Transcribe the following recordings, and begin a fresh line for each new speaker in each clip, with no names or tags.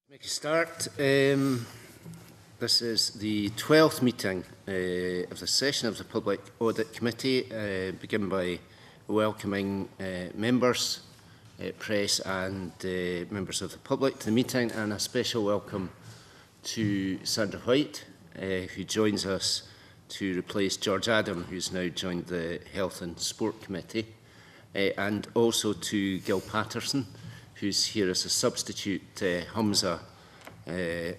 Make a start. This is the 12th meeting of the session of the Public Audit Committee. Begin by welcoming members, press and members of the public to the meeting, and a special welcome to Sandra White, who joins us to replace George Adam, who's now joined the Health and Sport Committee, and also to Gil Patterson, who's here as a substitute. Hamza,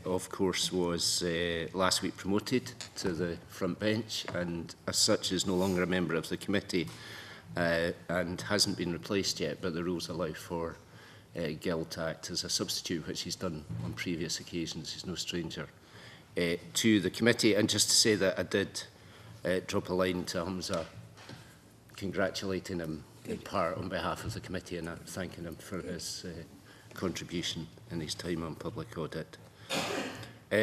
of course, was last week promoted to the front bench and as such is no longer a member of the committee and hasn't been replaced yet, but the rules allow for Gil to act as a substitute, which he's done on previous occasions. He's no stranger to the committee. And just to say that I did drop a line to Hamza congratulating him in part on behalf of the committee and thanking him for his contribution in his time on public audit.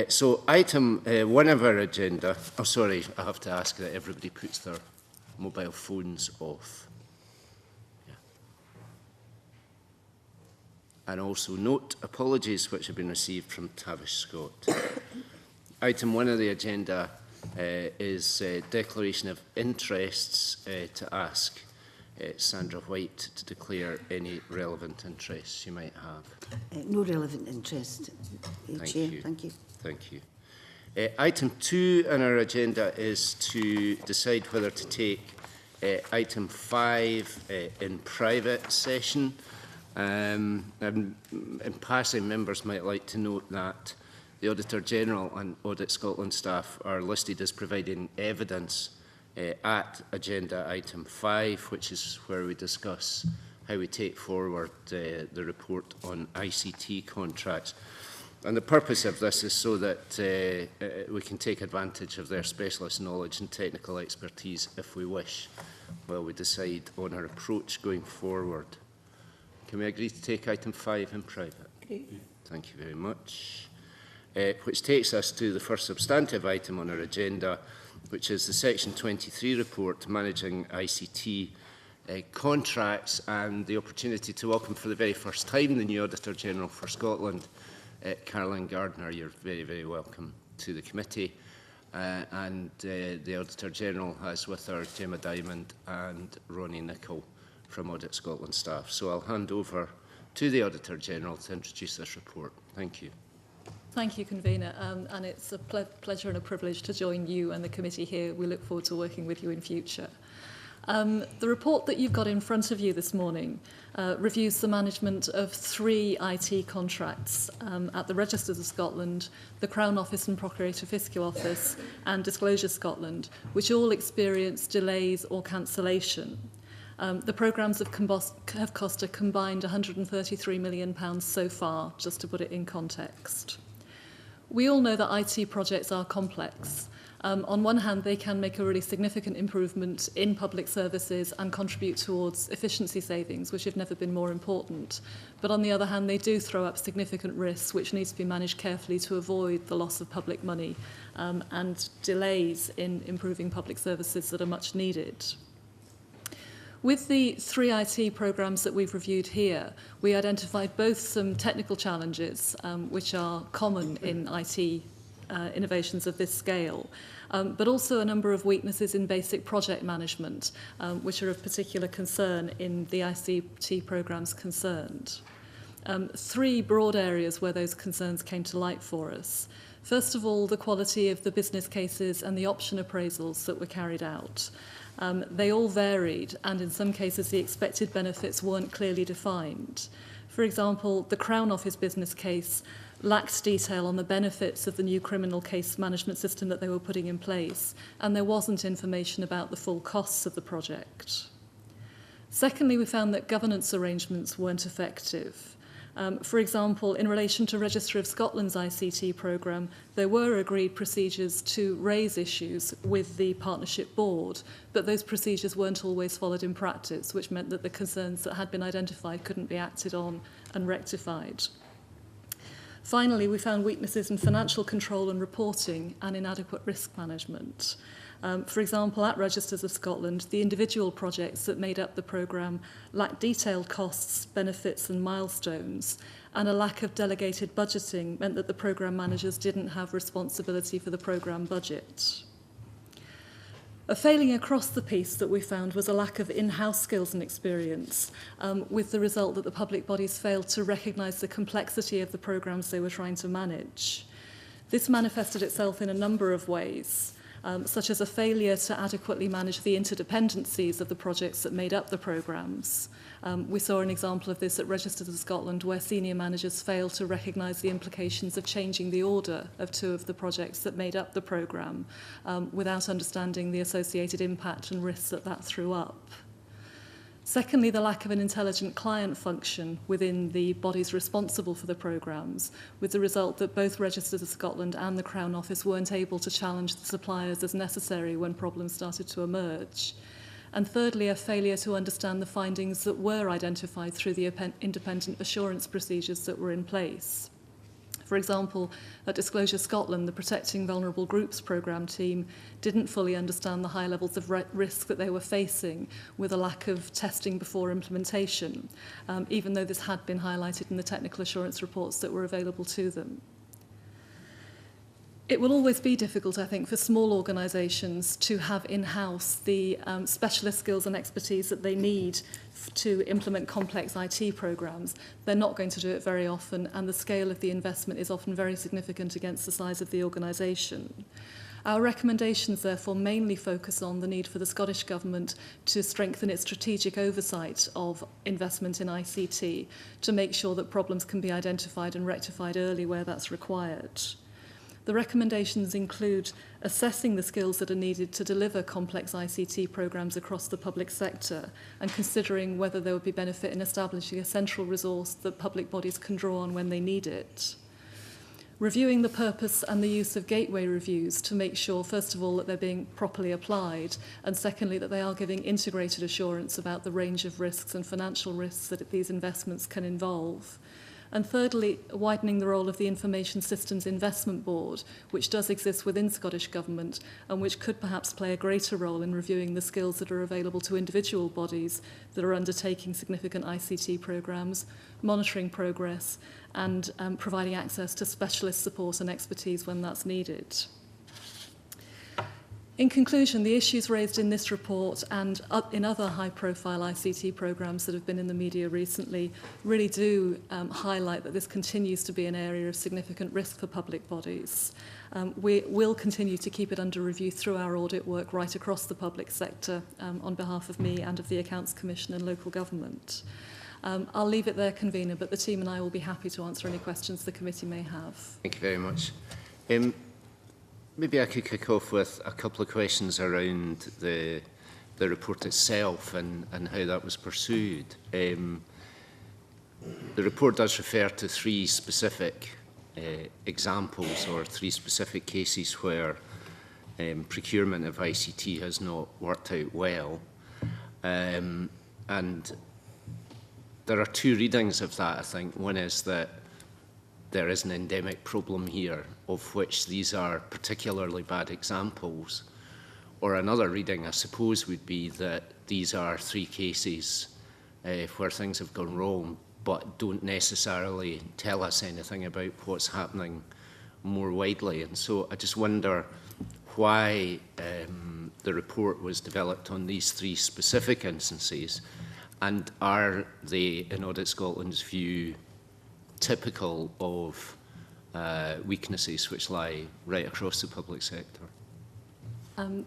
So item 1 of our agenda, oh sorry, I have to ask that everybody puts their mobile phones off. Yeah. And also note apologies which have been received from Tavish Scott. Item 1 of the agenda is declaration of interests to ask Sandra White to declare any relevant interests you might have.
No relevant interest, Chair. Thank you.
Thank you. Item 2 on our agenda is to decide whether to take item 5 in private session. And in passing, members might like to note that the Auditor General and Audit Scotland staff are listed as providing evidence at agenda item 5, which is where we discuss how we take forward the report on ICT contracts. And the purpose of this is so that we can take advantage of their specialist knowledge and technical expertise if we wish, while we decide on our approach going forward. Can we agree to take item 5 in private?
Great.
Thank you very much. Which takes us to the first substantive item on our agenda, which is the Section 23 report, Managing ICT Contracts, and the opportunity to welcome for the very first time the new Auditor General for Scotland, Caroline Gardner. You're very, very welcome to the committee. And the Auditor General has with her Gemma Diamond and Ronnie Nicholl from Audit Scotland staff. So I'll hand over to the Auditor General to introduce this report. Thank you.
Thank you, Convener, and it's a pleasure and a privilege to join you and the committee here. We look forward to working with you in future. The report that you've got in front of you this morning reviews the management of 3 IT contracts at the Registers of Scotland, the Crown Office and Procurator Fiscal Office, and Disclosure Scotland, which all experienced delays or cancellation. The programmes have cost a combined £133 million so far, just to put it in context. We all know that IT projects are complex. On one hand, they can make a really significant improvement in public services and contribute towards efficiency savings, which have never been more important. But on the other hand, they do throw up significant risks, which needs to be managed carefully to avoid the loss of public money and delays in improving public services that are much needed. With the 3 IT programmes that we've reviewed here, we identified both some technical challenges, which are common in IT innovations of this scale, but also a number of weaknesses in basic project management, which are of particular concern in the ICT programmes concerned. 3 broad areas where those concerns came to light for us. First of all, the quality of the business cases and the option appraisals that were carried out. They all varied, and in some cases the expected benefits weren't clearly defined. For example, the Crown Office business case lacked detail on the benefits of the new criminal case management system that they were putting in place, and there wasn't information about the full costs of the project. Secondly, we found that governance arrangements weren't effective. For example, in relation to Register of Scotland's ICT programme, there were agreed procedures to raise issues with the Partnership Board, but those procedures weren't always followed in practice, which meant that the concerns that had been identified couldn't be acted on and rectified. Finally, we found weaknesses in financial control and reporting and inadequate risk management. For example, at Registers of Scotland, the individual projects that made up the programme lacked detailed costs, benefits and milestones, and a lack of delegated budgeting meant that the programme managers didn't have responsibility for the programme budget. A failing across the piece that we found was a lack of in-house skills and experience, with the result that the public bodies failed to recognise the complexity of the programmes they were trying to manage. This manifested itself in a number of ways, such as a failure to adequately manage the interdependencies of the projects that made up the programmes. We saw an example of this at Registers of Scotland, where senior managers failed to recognise the implications of changing the order of two of the projects that made up the programme, without understanding the associated impact and risks that that threw up. Secondly, the lack of an intelligent client function within the bodies responsible for the programmes, with the result that both Registers of Scotland and the Crown Office weren't able to challenge the suppliers as necessary when problems started to emerge. And thirdly, a failure to understand the findings that were identified through the independent assurance procedures that were in place. For example, at Disclosure Scotland, the Protecting Vulnerable Groups programme team didn't fully understand the high levels of risk that they were facing, with a lack of testing before implementation, even though this had been highlighted in the technical assurance reports that were available to them. It will always be difficult, I think, for small organisations to have in-house the specialist skills and expertise that they need to implement complex IT programmes. They're not going to do it very often, and the scale of the investment is often very significant against the size of the organisation. Our recommendations, therefore, mainly focus on the need for the Scottish Government to strengthen its strategic oversight of investment in ICT to make sure that problems can be identified and rectified early where that's required. The recommendations include assessing the skills that are needed to deliver complex ICT programmes across the public sector and considering whether there would be benefit in establishing a central resource that public bodies can draw on when they need it. Reviewing the purpose and the use of gateway reviews to make sure, first of all, that they're being properly applied, and secondly, that they are giving integrated assurance about the range of risks and financial risks that these investments can involve. And thirdly, widening the role of the Information Systems Investment Board, which does exist within Scottish Government and which could perhaps play a greater role in reviewing the skills that are available to individual bodies that are undertaking significant ICT programmes, monitoring progress and providing access to specialist support and expertise when that's needed. In conclusion, the issues raised in this report and in other high-profile ICT programmes that have been in the media recently really do highlight that this continues to be an area of significant risk for public bodies. We will continue to keep it under review through our audit work right across the public sector on behalf of me and of the Accounts Commission and local government. I'll leave it there, Convener, but the team and I will be happy to answer any questions the committee may have.
Thank you very much. Maybe I could kick off with a couple of questions around the report itself and how that was pursued. The report does refer to three specific examples or three specific cases where procurement of ICT has not worked out well. And there are two readings of that, I think. One is that there is an endemic problem here, of which these are particularly bad examples. Or another reading, I suppose, would be that these are three cases where things have gone wrong, but don't necessarily tell us anything about what's happening more widely. And so I just wonder why the report was developed on these three specific instances, and are they, in Audit Scotland's view, typical of weaknesses which lie right across the public sector?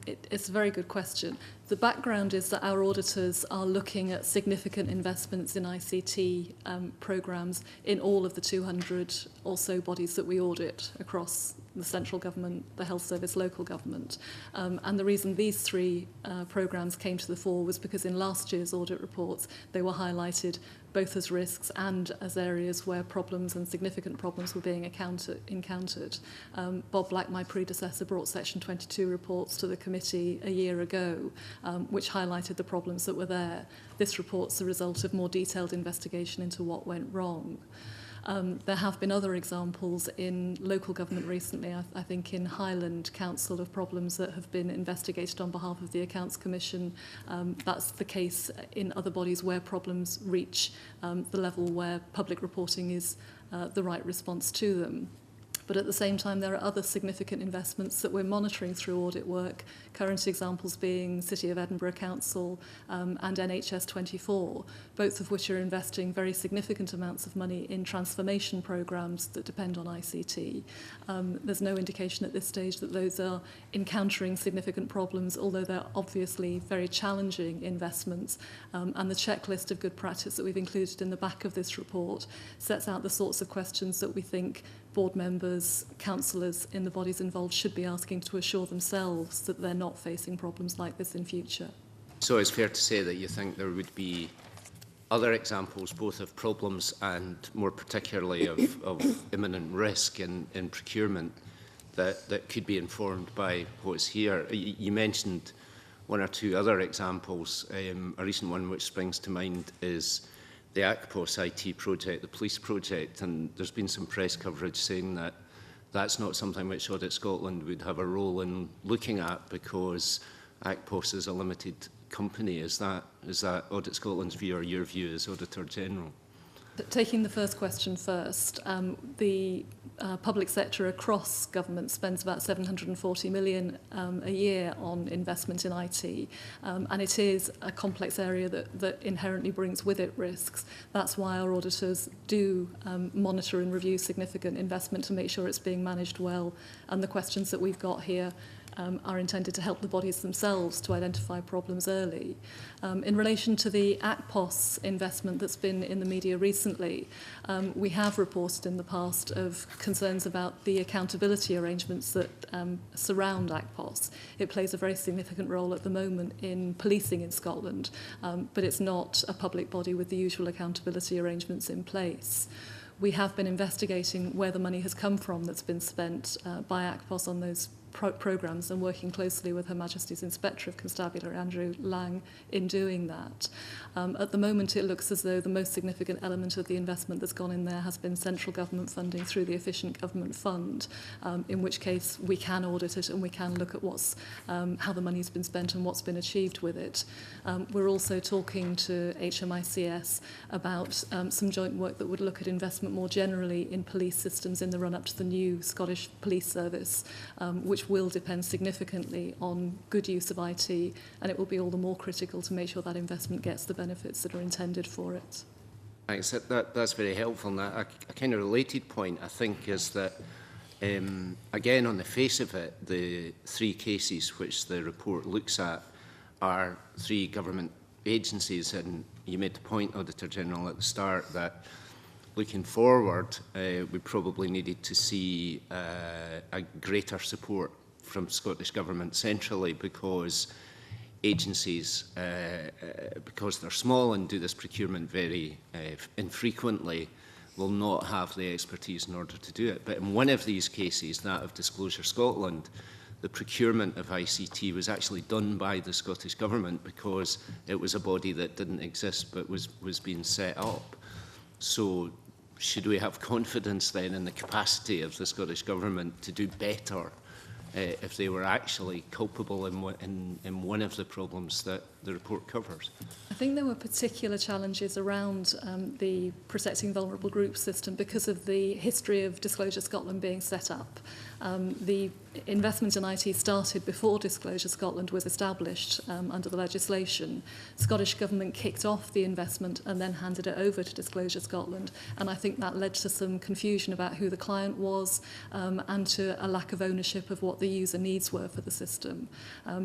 It's a very good question. The background is that our auditors are looking at significant investments in ICT programmes in all of the 200 or so bodies that we audit across the central government, the health service, local government. And the reason these three programmes came to the fore was because in last year's audit reports, they were highlighted both as risks and as areas where problems and significant problems were being encountered. Bob Black, my predecessor, brought Section 22 reports to the committee a year ago, which highlighted the problems that were there. This report's the result of more detailed investigation into what went wrong. There have been other examples in local government recently, I think in Highland Council, of problems that have been investigated on behalf of the Accounts Commission. That's the case in other bodies where problems reach the level where public reporting is the right response to them. But at the same time, there are other significant investments that we're monitoring through audit work, current examples being City of Edinburgh Council and NHS 24, both of which are investing very significant amounts of money in transformation programmes that depend on ICT. There's no indication at this stage that those are encountering significant problems, although they're obviously very challenging investments. And the checklist of good practice that we've included in the back of this report sets out the sorts of questions that we think board members, councillors in the bodies involved should be asking to assure themselves that they're not facing problems like this in future. So
it's fair to say that you think there would be other examples, both of problems and more particularly of imminent risk in procurement that could be informed by what's here. You mentioned one or two other examples. A recent one which springs to mind is the ACPOS IT project, the police project, and there's been some press coverage saying that that's not something which Audit Scotland would have a role in looking at because ACPOS is a limited company. Is that Audit Scotland's view or your view as Auditor General?
Taking the first question first, the public sector across government spends about 740 million a year on investment in IT, and it is a complex area that inherently brings with it risks. That's why our auditors do monitor and review significant investment to make sure it's being managed well, and the questions that we've got here are intended to help the bodies themselves to identify problems early. In relation to the ACPOS investment that's been in the media recently, we have reported in the past of concerns about the accountability arrangements that surround ACPOS. It plays a very significant role at the moment in policing in Scotland, but it's not a public body with the usual accountability arrangements in place. We have been investigating where the money has come from that's been spent by ACPOS on those programmes and working closely with Her Majesty's Inspector of Constabulary, Andrew Lang, in doing that. At the moment, it looks as though the most significant element of the investment that's gone in there has been central government funding through the Efficient Government Fund, in which case we can audit it and we can look at how the money's been spent and what's been achieved with it. We're also talking to HMICS about some joint work that would look at investment more generally in police systems in the run-up to the new Scottish Police Service, which will depend significantly on good use of IT, and it will be all the more critical to make sure that investment gets the benefits that are intended for it.
Thanks. That's very helpful. And a kind of related point, I think, is that, again, on the face of it, the three cases which the report looks at are three government agencies, and you made the point, Auditor General, at the start that looking forward, we probably needed to see a greater support from Scottish Government centrally because agencies, because they're small and do this procurement very infrequently, will not have the expertise in order to do it. But in one of these cases, that of Disclosure Scotland, the procurement of ICT was actually done by the Scottish Government because it was a body that didn't exist but was being set up. So should we have confidence then in the capacity of the Scottish Government to do better if they were actually culpable in one of the problems that the report covers?
I think there were particular challenges around the Protecting Vulnerable Groups system because of the history of Disclosure Scotland being set up. The investment in IT started before Disclosure Scotland was established under the legislation. Scottish Government kicked off the investment and then handed it over to Disclosure Scotland, and I think that led to some confusion about who the client was and to a lack of ownership of what the user needs were for the system.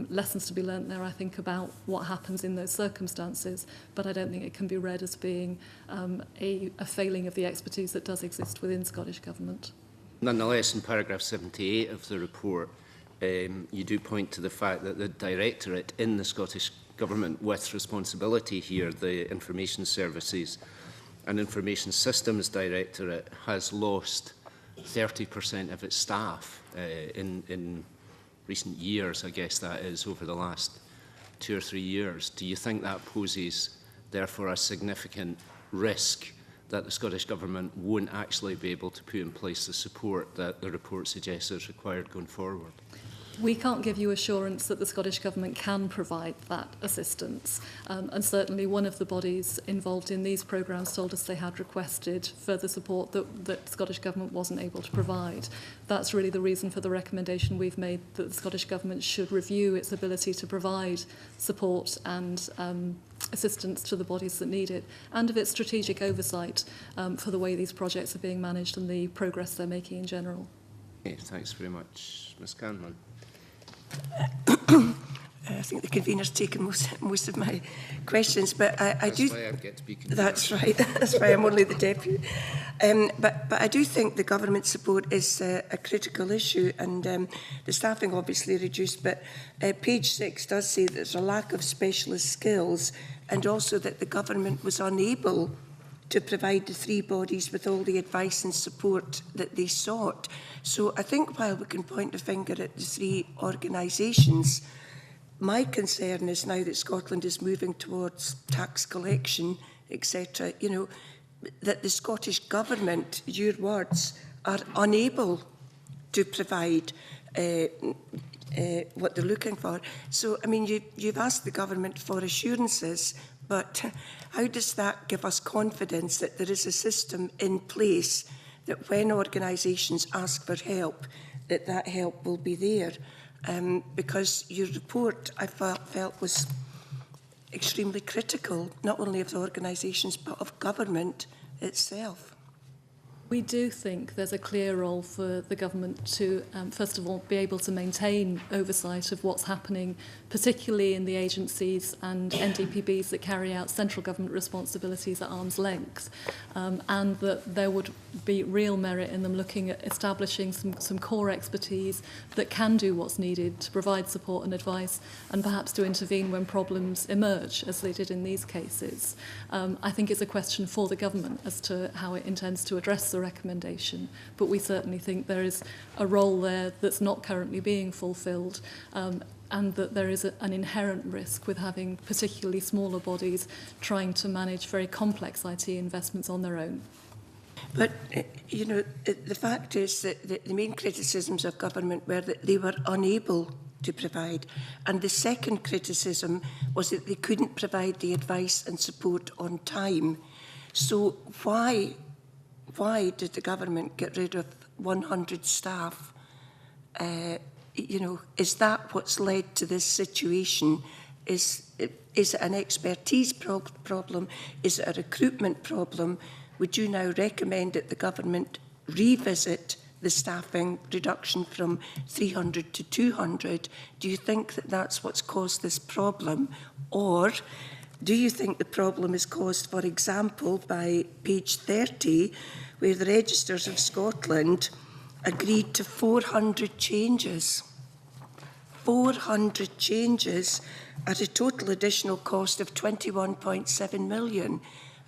Lessons to be learnt there, I think, about what happens in those circumstances, but I don't think it can be read as being a failing of the expertise that does exist within Scottish Government.
Nonetheless, in paragraph 78 of the report, you do point to the fact that the Directorate in the Scottish Government with responsibility here, the Information Services and Information Systems Directorate, has lost 30% of its staff in recent years, I guess that is, over the last 2 or 3 years. Do you think that poses, therefore, a significant risk that the Scottish Government won't actually be able to put in place the support that the report suggests is required going forward?
We can't give you assurance that the Scottish Government can provide that assistance. And certainly one of the bodies involved in these programmes told us they had requested further support that the Scottish Government wasn't able to provide. That's really the reason for the recommendation we've made, that the Scottish Government should review its ability to provide support and assistance to the bodies that need it, and of its strategic oversight for the way these projects are being managed and the progress they're making in general.
Okay, thanks very much. Ms Canman.
I think the convener's taken most of my questions, but I do.
That's why I get to be convener.
That's right. That's why I'm only the deputy. But I do think the government support is a critical issue, and the staffing obviously reduced. But page 6 does say that there's a lack of specialist skills, and also that the government was unable to provide the 3 bodies with all the advice and support that they sought. So I think while we can point a finger at the 3 organisations, my concern is now that Scotland is moving towards tax collection, etc., you know, that the Scottish Government, your words, are unable to provide what they're looking for. So, I mean, you've asked the Government for assurances, but how does that give us confidence that there is a system in place that when organisations ask for help, that help will be there? Because your report, I felt, was extremely critical, not only of the organisations, but of government itself.
We do think there's a clear role for the government to, first of all, be able to maintain oversight of what's happening, particularly in the agencies and NDPBs that carry out central government responsibilities at arm's length, and that there would be real merit in them looking at establishing some core expertise that can do what's needed to provide support and advice, and perhaps to intervene when problems emerge, as they did in these cases. I think it's a question for the government as to how it intends to address the recommendation, but we certainly think there is a role there that's not currently being fulfilled, and that there is an inherent risk with having particularly smaller bodies trying to manage very complex IT investments on their own.
But, you know, the fact is that the main criticisms of government were that they were unable to provide. And the second criticism was that they couldn't provide the advice and support on time. So why did the government get rid of 100 staff? You know, is that what's led to this situation? Is it an expertise problem? Is it a recruitment problem? Would you now recommend that the government revisit the staffing reduction from 300 to 200? Do you think that that's what's caused this problem? Or do you think the problem is caused, for example, by page 30, where the Registers of Scotland agreed to 400 changes? 400 changes at a total additional cost of 21.7 million.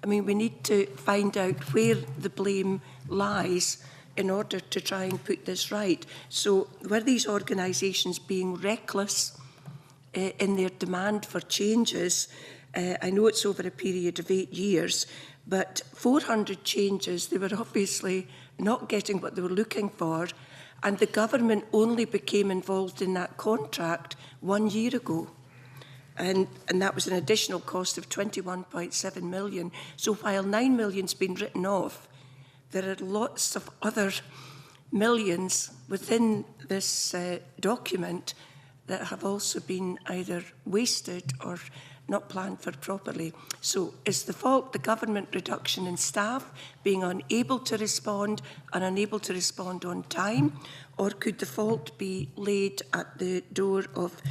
I mean, we need to find out where the blame lies in order to try and put this right. So were these organisations being reckless in their demand for changes? I know it's over a period of 8 years, but 400 changes, they were obviously not getting what they were looking for, and the government only became involved in that contract 1 year ago. And that was an additional cost of 21.7 million. So while 9 million's been written off, there are lots of other millions within this document that have also been either wasted or not planned for properly. So is the fault the government reduction in staff, being unable to respond and unable to respond on time? Or could the fault be laid at the door of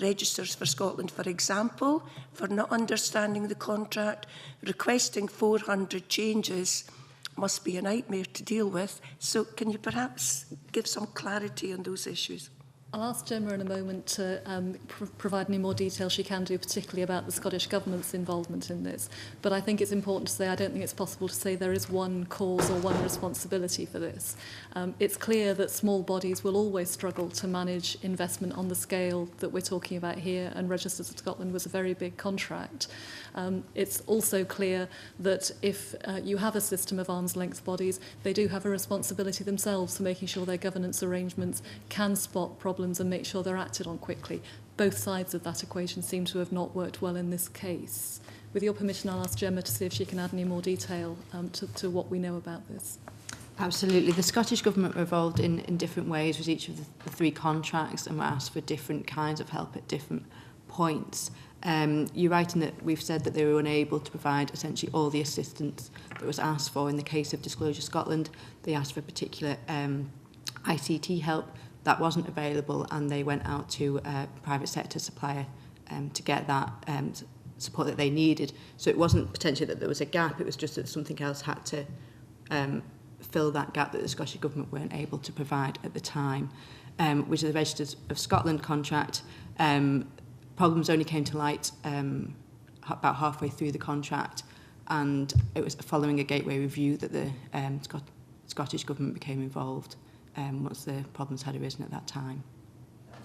Registers for Scotland, for example, for not understanding the contract? Requesting 400 changes must be a nightmare to deal with. So can you perhaps give some clarity on those issues?
I'll ask Gemma in a moment to provide any more detail she can do, particularly about the Scottish Government's involvement in this. But I think it's important to say I don't think it's possible to say there is one cause or one responsibility for this. It's clear that small bodies will always struggle to manage investment on the scale that we're talking about here, and Registers of Scotland was a very big contract. It's also clear that if you have a system of arm's-length bodies, they do have a responsibility themselves for making sure their governance arrangements can spot problems and make sure they're acted on quickly. Both sides of that equation seem to have not worked well in this case. With your permission, I'll ask Gemma to see if she can add any more detail to what we know about this.
Absolutely. The Scottish Government were involved in different ways with each of the three contracts and were asked for different kinds of help at different points. You're right in that we've said that they were unable to provide essentially all the assistance that was asked for. In the case of Disclosure Scotland, they asked for particular ICT help. That wasn't available, and they went out to a private sector supplier to get that support that they needed. So it wasn't potentially that there was a gap, it was just that something else had to fill that gap that the Scottish Government weren't able to provide at the time. Which is the Registers of Scotland contract. Problems only came to light about halfway through the contract, and it was following a gateway review that the Scottish Government became involved once the problems had arisen at that time.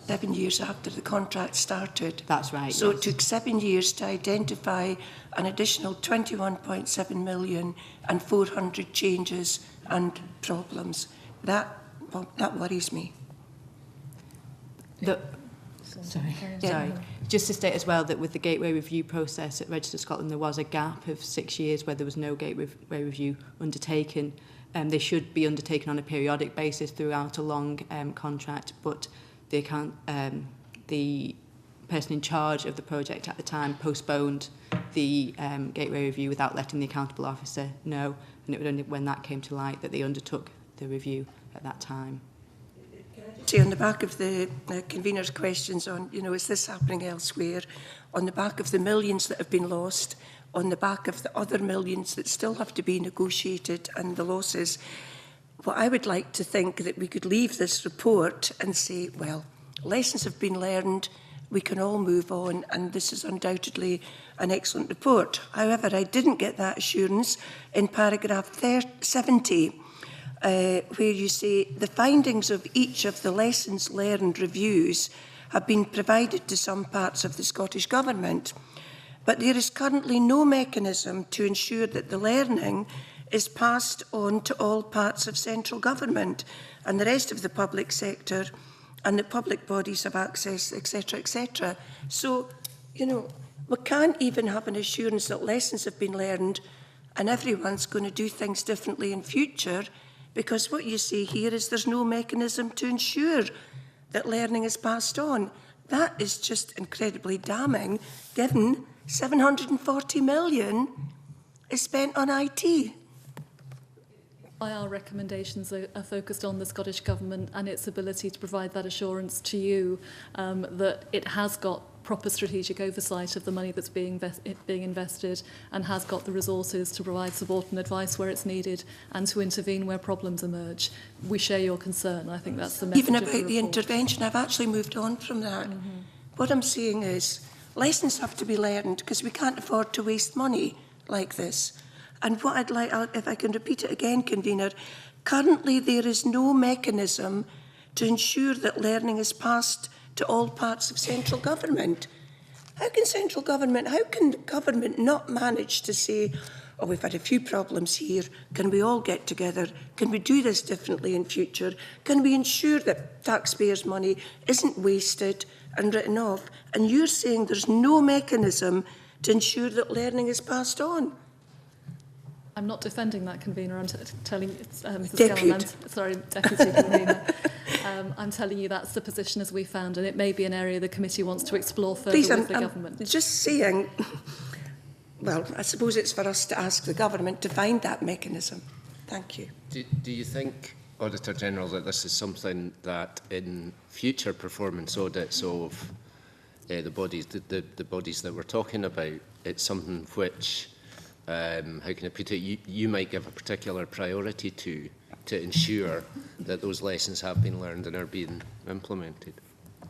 7 years after the contract started.
That's right.
So
yes.
it took 7 years to identify an additional 21.7 million and 400 changes and problems. That worries me.
Sorry. Just to state as well that with the gateway review process at Register Scotland, there was a gap of 6 years where there was no gateway review undertaken. They should be undertaken on a periodic basis throughout a long contract, but the person in charge of the project at the time postponed the gateway review without letting the accountable officer know, and it was only when that came to light that they undertook the review at that time.
See, on the back of the convener's questions on, is this happening elsewhere, on the back of the millions that have been lost, on the back of the other millions that still have to be negotiated and the losses, what I would like to think that we could leave this report and say, well, lessons have been learned, we can all move on, and this is undoubtedly an excellent report. However, I didn't get that assurance in paragraph 70, where you say the findings of each of the lessons learned reviews have been provided to some parts of the Scottish Government, but there is currently no mechanism to ensure that the learning is passed on to all parts of central government and the rest of the public sector, and that public bodies have access, etc., etc. So, we can't even have an assurance that lessons have been learned and everyone's going to do things differently in future, because what you say here is there's no mechanism to ensure that learning is passed on. That is just incredibly damning, given 740 million is spent on IT.
Our recommendations are focused on the Scottish Government and its ability to provide that assurance to you that it has got proper strategic oversight of the money that's being invested and has got the resources to provide support and advice where it's needed and to intervene where problems emerge. We share your concern. I think that's the message.
Even about the intervention, I've actually moved on from that. What I'm saying is lessons have to be learned because we can't afford to waste money like this. And what I'd like, if I can repeat it again, convener, currently there is no mechanism to ensure that learning is passed to all parts of central government. How can government not manage to say, oh, we've had a few problems here, can we all get together, can we do this differently in future, can we ensure that taxpayers' money isn't wasted and written off? And you're saying there's no mechanism to ensure that learning is passed on.
I'm not defending that, convener. I'm telling you, Mrs. Deputy Convener. I'm telling you that's the position as we found, and it may be an area the committee wants to explore further with the government.
Just saying, well, I suppose it's for us to ask the government to find that mechanism. Thank you.
Do you think, Auditor General, that this is something that in future performance audits of the bodies that we're talking about, it's something which how can I put it, you might give a particular priority to ensure that those lessons have been learned and are being implemented?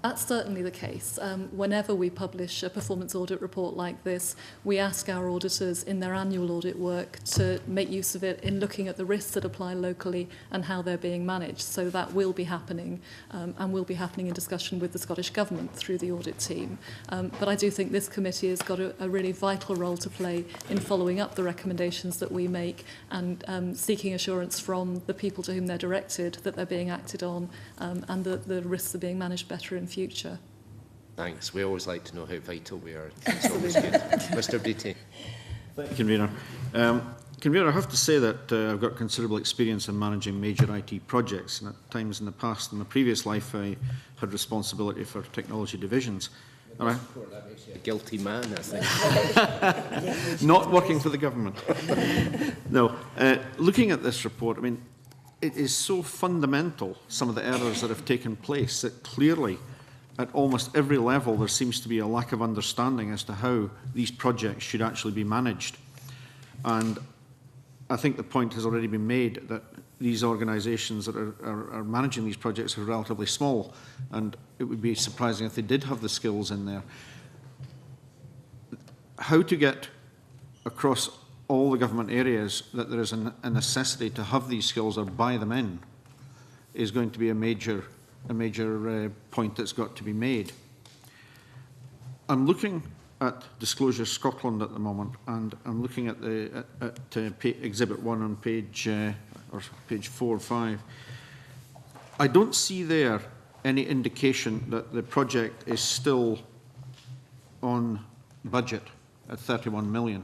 That's certainly the case. Whenever we publish a performance audit report like this, we ask our auditors in their annual audit work to make use of it in looking at the risks that apply locally and how they're being managed. So that will be happening and will be happening in discussion with the Scottish Government through the audit team. But I do think this committee has got a really vital role to play in following up the recommendations that we make and seeking assurance from the people to whom they're directed that they're being acted on and that the risks are being managed better in future.
Thanks. We always like to know how vital we are. It's always good. Mr. Beattie.
Thank you, Convener. Convener, I have to say that I've got considerable experience in managing major IT projects, and at times in the past, in my previous life, I had responsibility for technology divisions. And
That makes you a guilty man, I think.
not working for the government. No. Looking at this report, I mean, it is so fundamental, some of the errors that have taken place, that clearly at almost every level there seems to be a lack of understanding as to how these projects should actually be managed. And I think the point has already been made that these organisations that are managing these projects are relatively small, and it would be surprising if they did have the skills in there. How to get across all the government areas that there is a necessity to have these skills or buy them in is going to be a major point that's got to be made. I'm looking at Disclosure Scotland at the moment, and I'm looking at Exhibit 1 on page 4 or 5. I don't see there any indication that the project is still on budget at 31 million.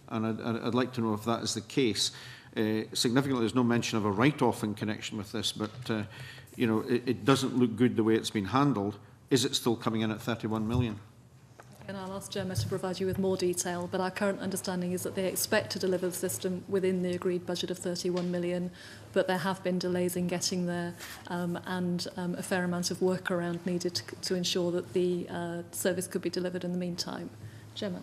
And I'd like to know if that is the case. Significantly, there's no mention of a write-off in connection with this, but you know, it doesn't look good the way it's been handled. Is it still coming in at 31 million?
And I'll ask Gemma to provide you with more detail, but our current understanding is that they expect to deliver the system within the agreed budget of 31 million, but there have been delays in getting there and a fair amount of workaround needed to ensure that the service could be delivered in the meantime. Gemma.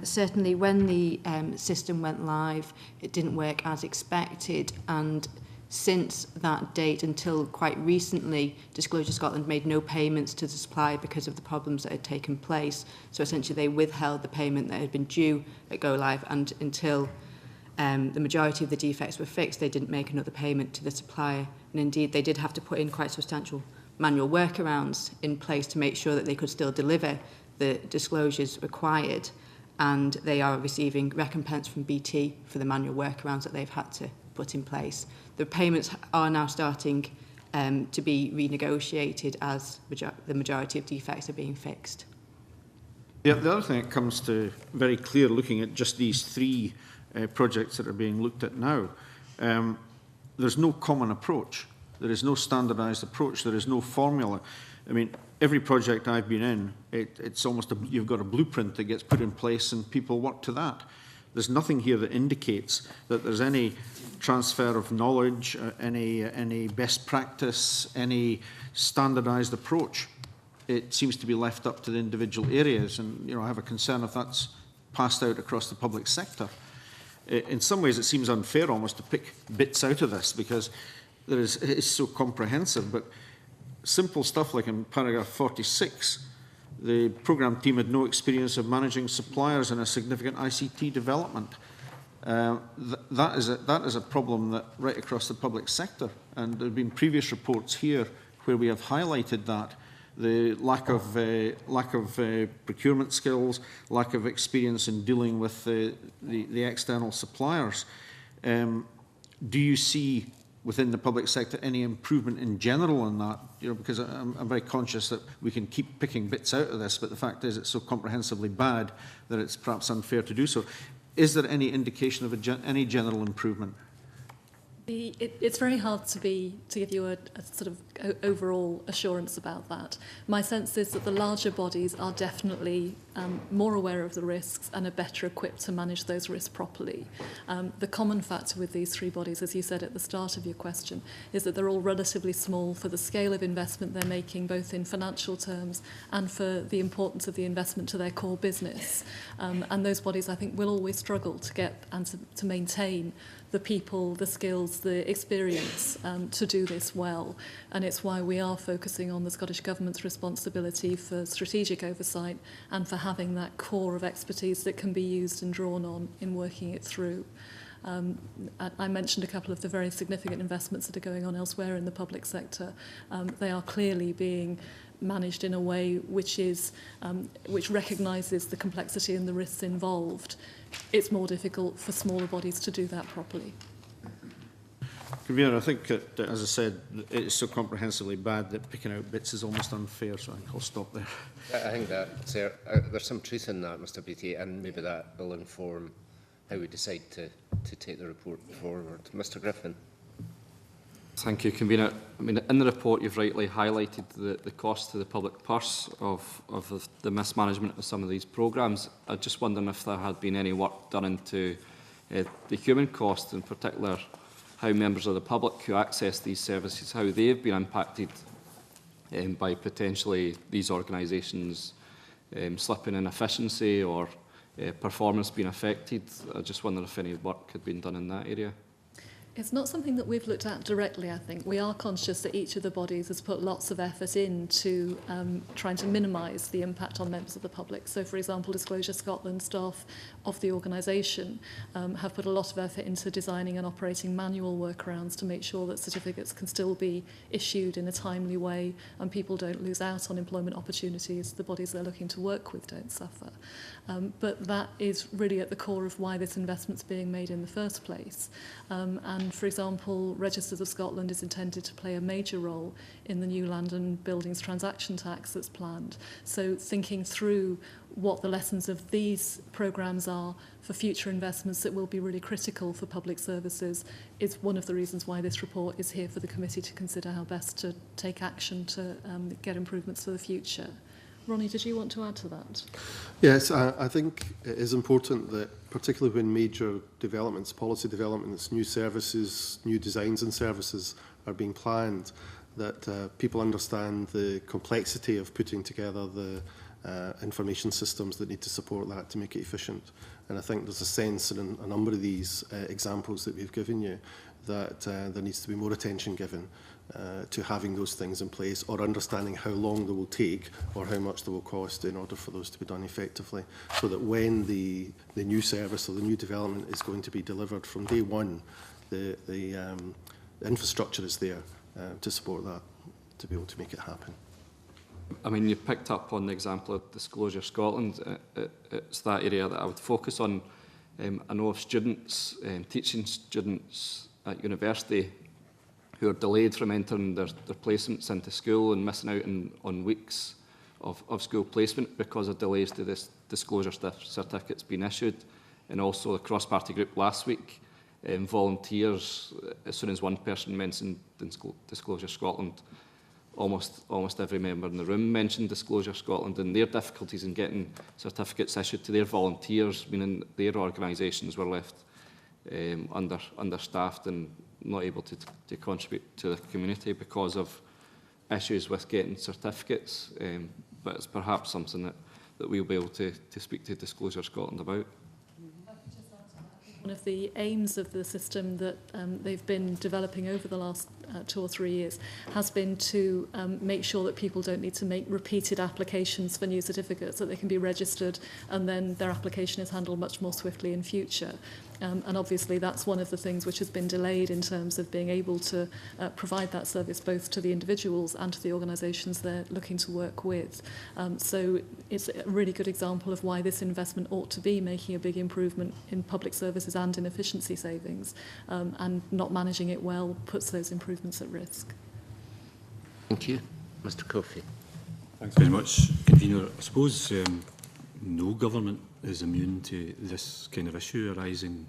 Certainly when the system went live, it didn't work as expected, and since that date until quite recently, Disclosure Scotland made no payments to the supplier because of the problems that had taken place. So essentially they withheld the payment that had been due at go live, and until the majority of the defects were fixed, they didn't make another payment to the supplier. And indeed, they did have to put in quite substantial manual workarounds in place to make sure that they could still deliver the disclosures required. And they are receiving recompense from BT for the manual workarounds that they've had to put in place. The payments are now starting to be renegotiated as the majority of defects are being fixed.
Yeah, the other thing that comes to very clear looking at just these three projects that are being looked at now, there's no common approach. There is no standardised approach. There is no formula. I mean, every project I've been in, it's almost you've got a blueprint that gets put in place and people work to that. There's nothing here that indicates that there's any transfer of knowledge, any best practice, any standardised approach. It seems to be left up to the individual areas, and you know, I have a concern if that's passed out across the public sector. In some ways, it seems unfair almost to pick bits out of this because it's so comprehensive. But simple stuff like in paragraph 46. The programme team had no experience of managing suppliers in a significant ICT development. That is a problem that right across the public sector, and there have been previous reports here where we have highlighted that the lack of procurement skills, lack of experience in dealing with the external suppliers. Do you see within the public sector any improvement in general on that? You know, because I'm very conscious that we can keep picking bits out of this, but the fact is it's so comprehensively bad that it's perhaps unfair to do so. Is there any indication of any general improvement?
It's very hard to give you a sort of overall assurance about that. My sense is that the larger bodies are definitely more aware of the risks and are better equipped to manage those risks properly. The common factor with these three bodies, as you said at the start of your question, is that they're all relatively small for the scale of investment they're making, both in financial terms and for the importance of the investment to their core business. And those bodies, I think, will always struggle to get and to maintain the people, the skills, the experience to do this well, and it's why we are focusing on the Scottish Government's responsibility for strategic oversight and for having that core of expertise that can be used and drawn on in working it through. I mentioned a couple of the very significant investments that are going on elsewhere in the public sector. They are clearly being managed in a way which recognises the complexity and the risks involved. It's more difficult for smaller bodies to do that properly.
Convener, I think that, as I said, it is so comprehensively bad that picking out bits is almost unfair, so I think I'll stop there.
I think that there's some truth in that, Mr Beattie, and maybe that will inform how we decide to take the report forward. Mr Griffin.
Thank you, Convener. I mean, in the report, you've rightly highlighted the cost to the public purse of the mismanagement of some of these programmes. I just wondering if there had been any work done into the human cost, in particular, how members of the public who access these services, how they've been impacted by potentially these organisations slipping in efficiency or performance being affected. I just wonder if any work had been done in that area.
It's not something that we've looked at directly, I think. We are conscious that each of the bodies has put lots of effort into trying to minimise the impact on members of the public. So, for example, Disclosure Scotland staff of the organisation have put a lot of effort into designing and operating manual workarounds to make sure that certificates can still be issued in a timely way and people don't lose out on employment opportunities. The bodies they're looking to work with don't suffer. But that is really at the core of why this investment's being made in the first place. And, for example, Registers of Scotland is intended to play a major role in the new land and buildings transaction tax that's planned. So thinking through what the lessons of these programmes are for future investments that will be really critical for public services is one of the reasons why this report is here for the committee to consider how best to take action to get improvements for the future. Ronnie, did you want to add to that?
Yes, I think it is important that, particularly when major developments, policy developments, new services, new designs and services are being planned, that people understand the complexity of putting together the information systems that need to support that to make it efficient. And I think there's a sense in a number of these examples that we've given you that there needs to be more attention given to having those things in place, or understanding how long they will take or how much they will cost in order for those to be done effectively, so that when the new service or the new development is going to be delivered from day one, the infrastructure is there to support that, to be able to make it happen.
I mean, you picked up on the example of Disclosure Scotland. It's that area that I would focus on. I know of students, teaching students at university who are delayed from entering their placements into school and missing out on weeks of school placement because of delays to this disclosure certificates being issued. And also the cross-party group last week, volunteers, as soon as one person mentioned Disclosure Scotland, almost every member in the room mentioned Disclosure Scotland and their difficulties in getting certificates issued to their volunteers, meaning their organisations were left understaffed and not able to contribute to the community because of issues with getting certificates. But it's perhaps something that we'll be able to speak to Disclosure Scotland about.
One of the aims of the system that they've been developing over the last 2 or 3 years has been to make sure that people don't need to make repeated applications for new certificates, that they can be registered and then their application is handled much more swiftly in future. And obviously that's one of the things which has been delayed in terms of being able to provide that service both to the individuals and to the organisations they're looking to work with. So it's a really good example of why this investment ought to be making a big improvement in public services and in efficiency savings, and not managing it well puts those improvements at risk.
Thank you. Mr Coffey.
Thanks very much, Convener. I suppose no government is immune to this kind of issue arising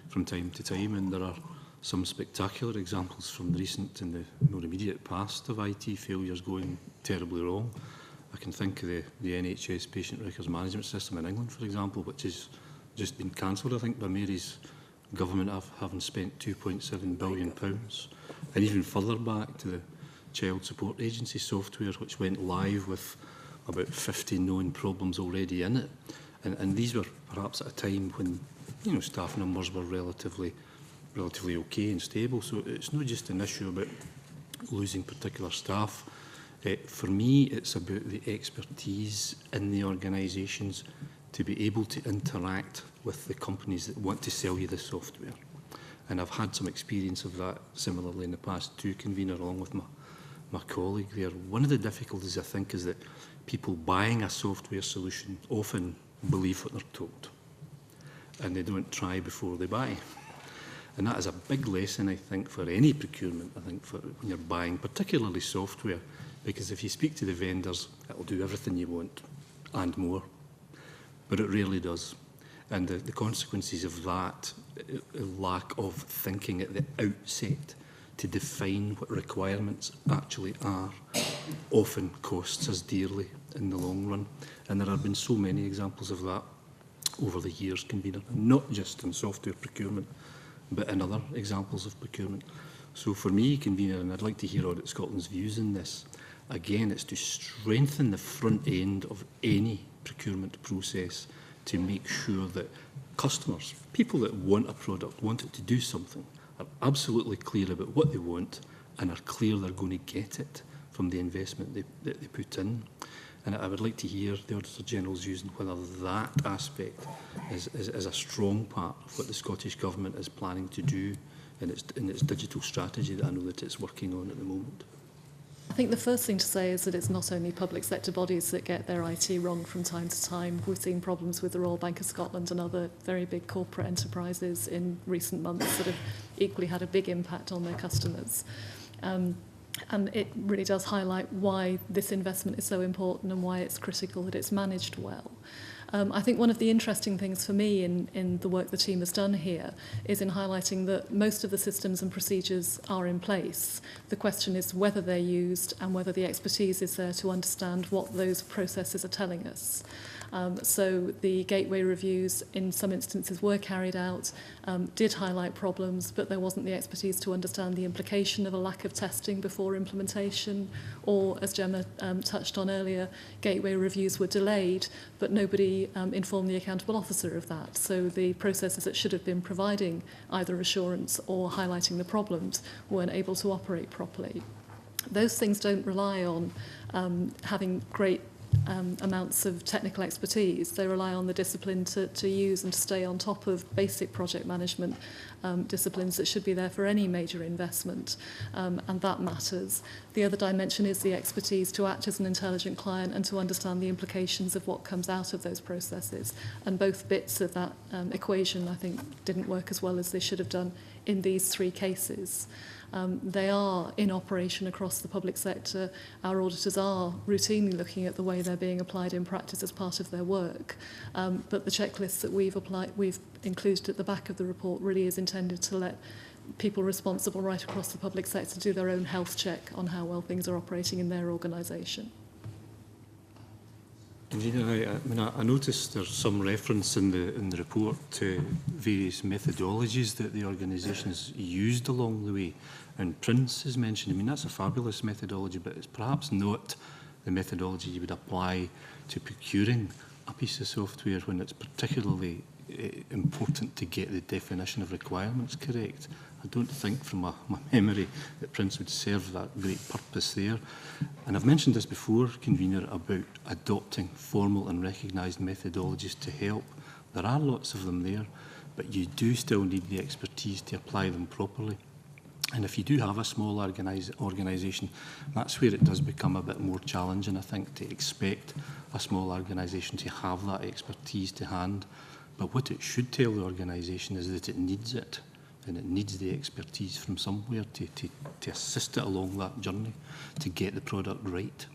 from time to time, and there are some spectacular examples from the recent and the more immediate past of IT failures going terribly wrong. I can think of the NHS patient records management system in England, for example, which has just been cancelled, I think, by Mary's government having spent £2.7 billion. And even further back to the Child Support Agency software, which went live with about 50 known problems already in it. And these were perhaps at a time when staff numbers were relatively relatively okay and stable. So it's not just an issue about losing particular staff. For me, it's about the expertise in the organisations to be able to interact with the companies that want to sell you the software. And I've had some experience of that similarly in the past too, convener, along with my colleague there. One of the difficulties, I think, is that people buying a software solution often believe what they're told, and they don't try before they buy. And that is a big lesson, I think, for any procurement, I think, for when you're buying, particularly software, because if you speak to the vendors, it'll do everything you want and more, but it rarely does. And the consequences of that lack of thinking at the outset to define what requirements actually are often costs us dearly in the long run. And there have been so many examples of that over the years, convener, not just in software procurement, but in other examples of procurement. So for me, convener, and I'd like to hear Audit Scotland's views on this, again, it's to strengthen the front end of any procurement process to make sure that customers, people that want a product, want it to do something, are absolutely clear about what they want and are clear they're going to get it from the investment that they put in. And I would like to hear the Auditor General's views on whether that aspect is a strong part of what the Scottish Government is planning to do in its digital strategy that I know that it's working on at the moment.
I think the first thing to say is that it's not only public sector bodies that get their IT wrong from time to time. We've seen problems with the Royal Bank of Scotland and other very big corporate enterprises in recent months that have equally had a big impact on their customers. And it really does highlight why this investment is so important and why it's critical that it's managed well. I think one of the interesting things for me in the work the team has done here is in highlighting that most of the systems and procedures are in place. The question is whether they're used and whether the expertise is there to understand what those processes are telling us. So the gateway reviews in some instances were carried out, did highlight problems, but there wasn't the expertise to understand the implication of a lack of testing before implementation, or as Gemma touched on earlier, gateway reviews were delayed, but nobody informed the accountable officer of that. So the processes that should have been providing either assurance or highlighting the problems weren't able to operate properly. Those things don't rely on having great amounts of technical expertise. They rely on the discipline to use and to stay on top of basic project management disciplines that should be there for any major investment, and that matters. The other dimension is the expertise to act as an intelligent client and to understand the implications of what comes out of those processes. And both bits of that equation, I think, didn't work as well as they should have done in these three cases. They are in operation across the public sector. Our auditors are routinely looking at the way they're being applied in practice as part of their work. But the checklists that we've included at the back of the report really is intended to let people responsible right across the public sector do their own health check on how well things are operating in their organisation.
I noticed there's some reference in the report to various methodologies that the organisations used along the way, and Prince is mentioned. I mean, that's a fabulous methodology, but it's perhaps not the methodology you would apply to procuring a piece of software when it's particularly important to get the definition of requirements correct. I don't think from my memory that Prince would serve that great purpose there. And I've mentioned this before, convener, about adopting formal and recognised methodologies to help. There are lots of them there, but you do still need the expertise to apply them properly. And if you do have a small organisation, that's where it does become a bit more challenging, I think, to expect a small organisation to have that expertise to hand. But what it should tell the organisation is that it needs it, and it needs the expertise from somewhere to assist it along that journey, to get the product right.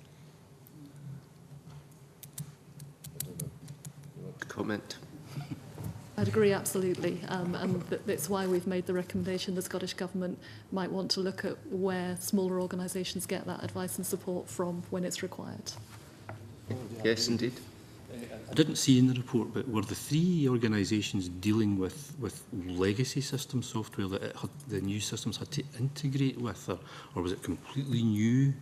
Comment?
I'd agree absolutely, and that's why we've made the recommendation the Scottish Government might want to look at where smaller organisations get that advice and support from when it's required.
Yes, indeed.
I didn't see in the report, but were the three organisations dealing with legacy system software that the new systems had to integrate with, or was it completely new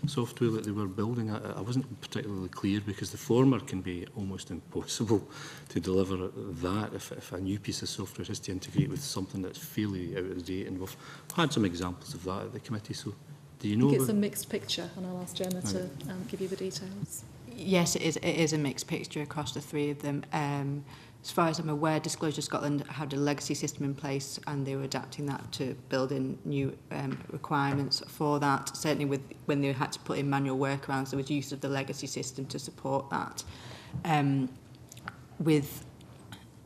software that they were building? I wasn't particularly clear, because the former can be almost impossible to deliver that if a new piece of software has to integrate with something that's fairly out of date, and we've had some examples of that at the committee. So do you know?
I think it's a mixed picture, and I'll ask Gemma to give you the details.
Yes, it is a mixed picture across the three of them. As far as I'm aware, Disclosure Scotland had a legacy system in place, and they were adapting that to build in new requirements for that. Certainly when they had to put in manual workarounds, there was use of the legacy system to support that. With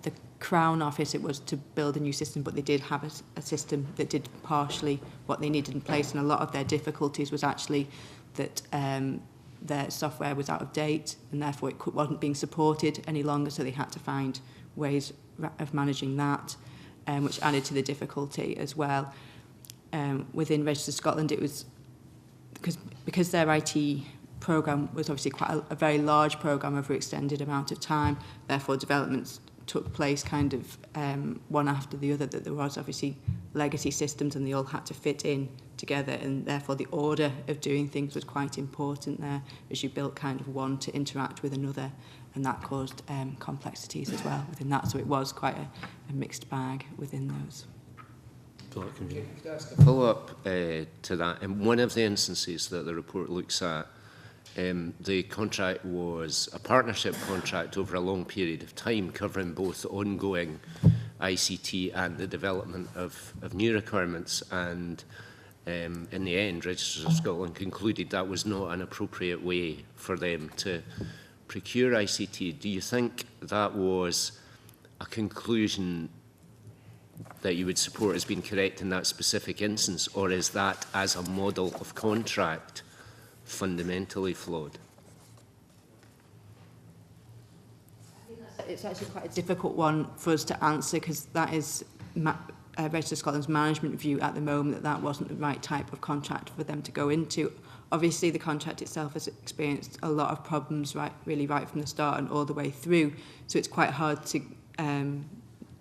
the Crown Office, it was to build a new system, but they did have a system that did partially what they needed in place, and a lot of their difficulties was actually that their software was out of date, and therefore it wasn't being supported any longer, so they had to find ways of managing that, which added to the difficulty as well. Within Register Scotland, it was because their IT programme was obviously quite a very large programme over an extended amount of time, therefore developments took place kind of one after the other, that there was obviously legacy systems and they all had to fit in together, and therefore the order of doing things was quite important there as you built kind of one to interact with another, and that caused complexities as well within that. So it was quite a mixed bag within those.
Follow up to that. In one of the instances that the report looks at, the contract was a partnership contract over a long period of time, covering both ongoing ICT and the development of new requirements, and in the end, Registers of Scotland concluded that was not an appropriate way for them to procure ICT. Do you think that was a conclusion that you would support as being correct in that specific instance, or is that, as a model of contract, fundamentally flawed?
It's actually quite a difficult one for us to answer, because that is Register Scotland's management view at the moment, that wasn't the right type of contract for them to go into. Obviously, the contract itself has experienced a lot of problems really right from the start and all the way through, so it's quite hard to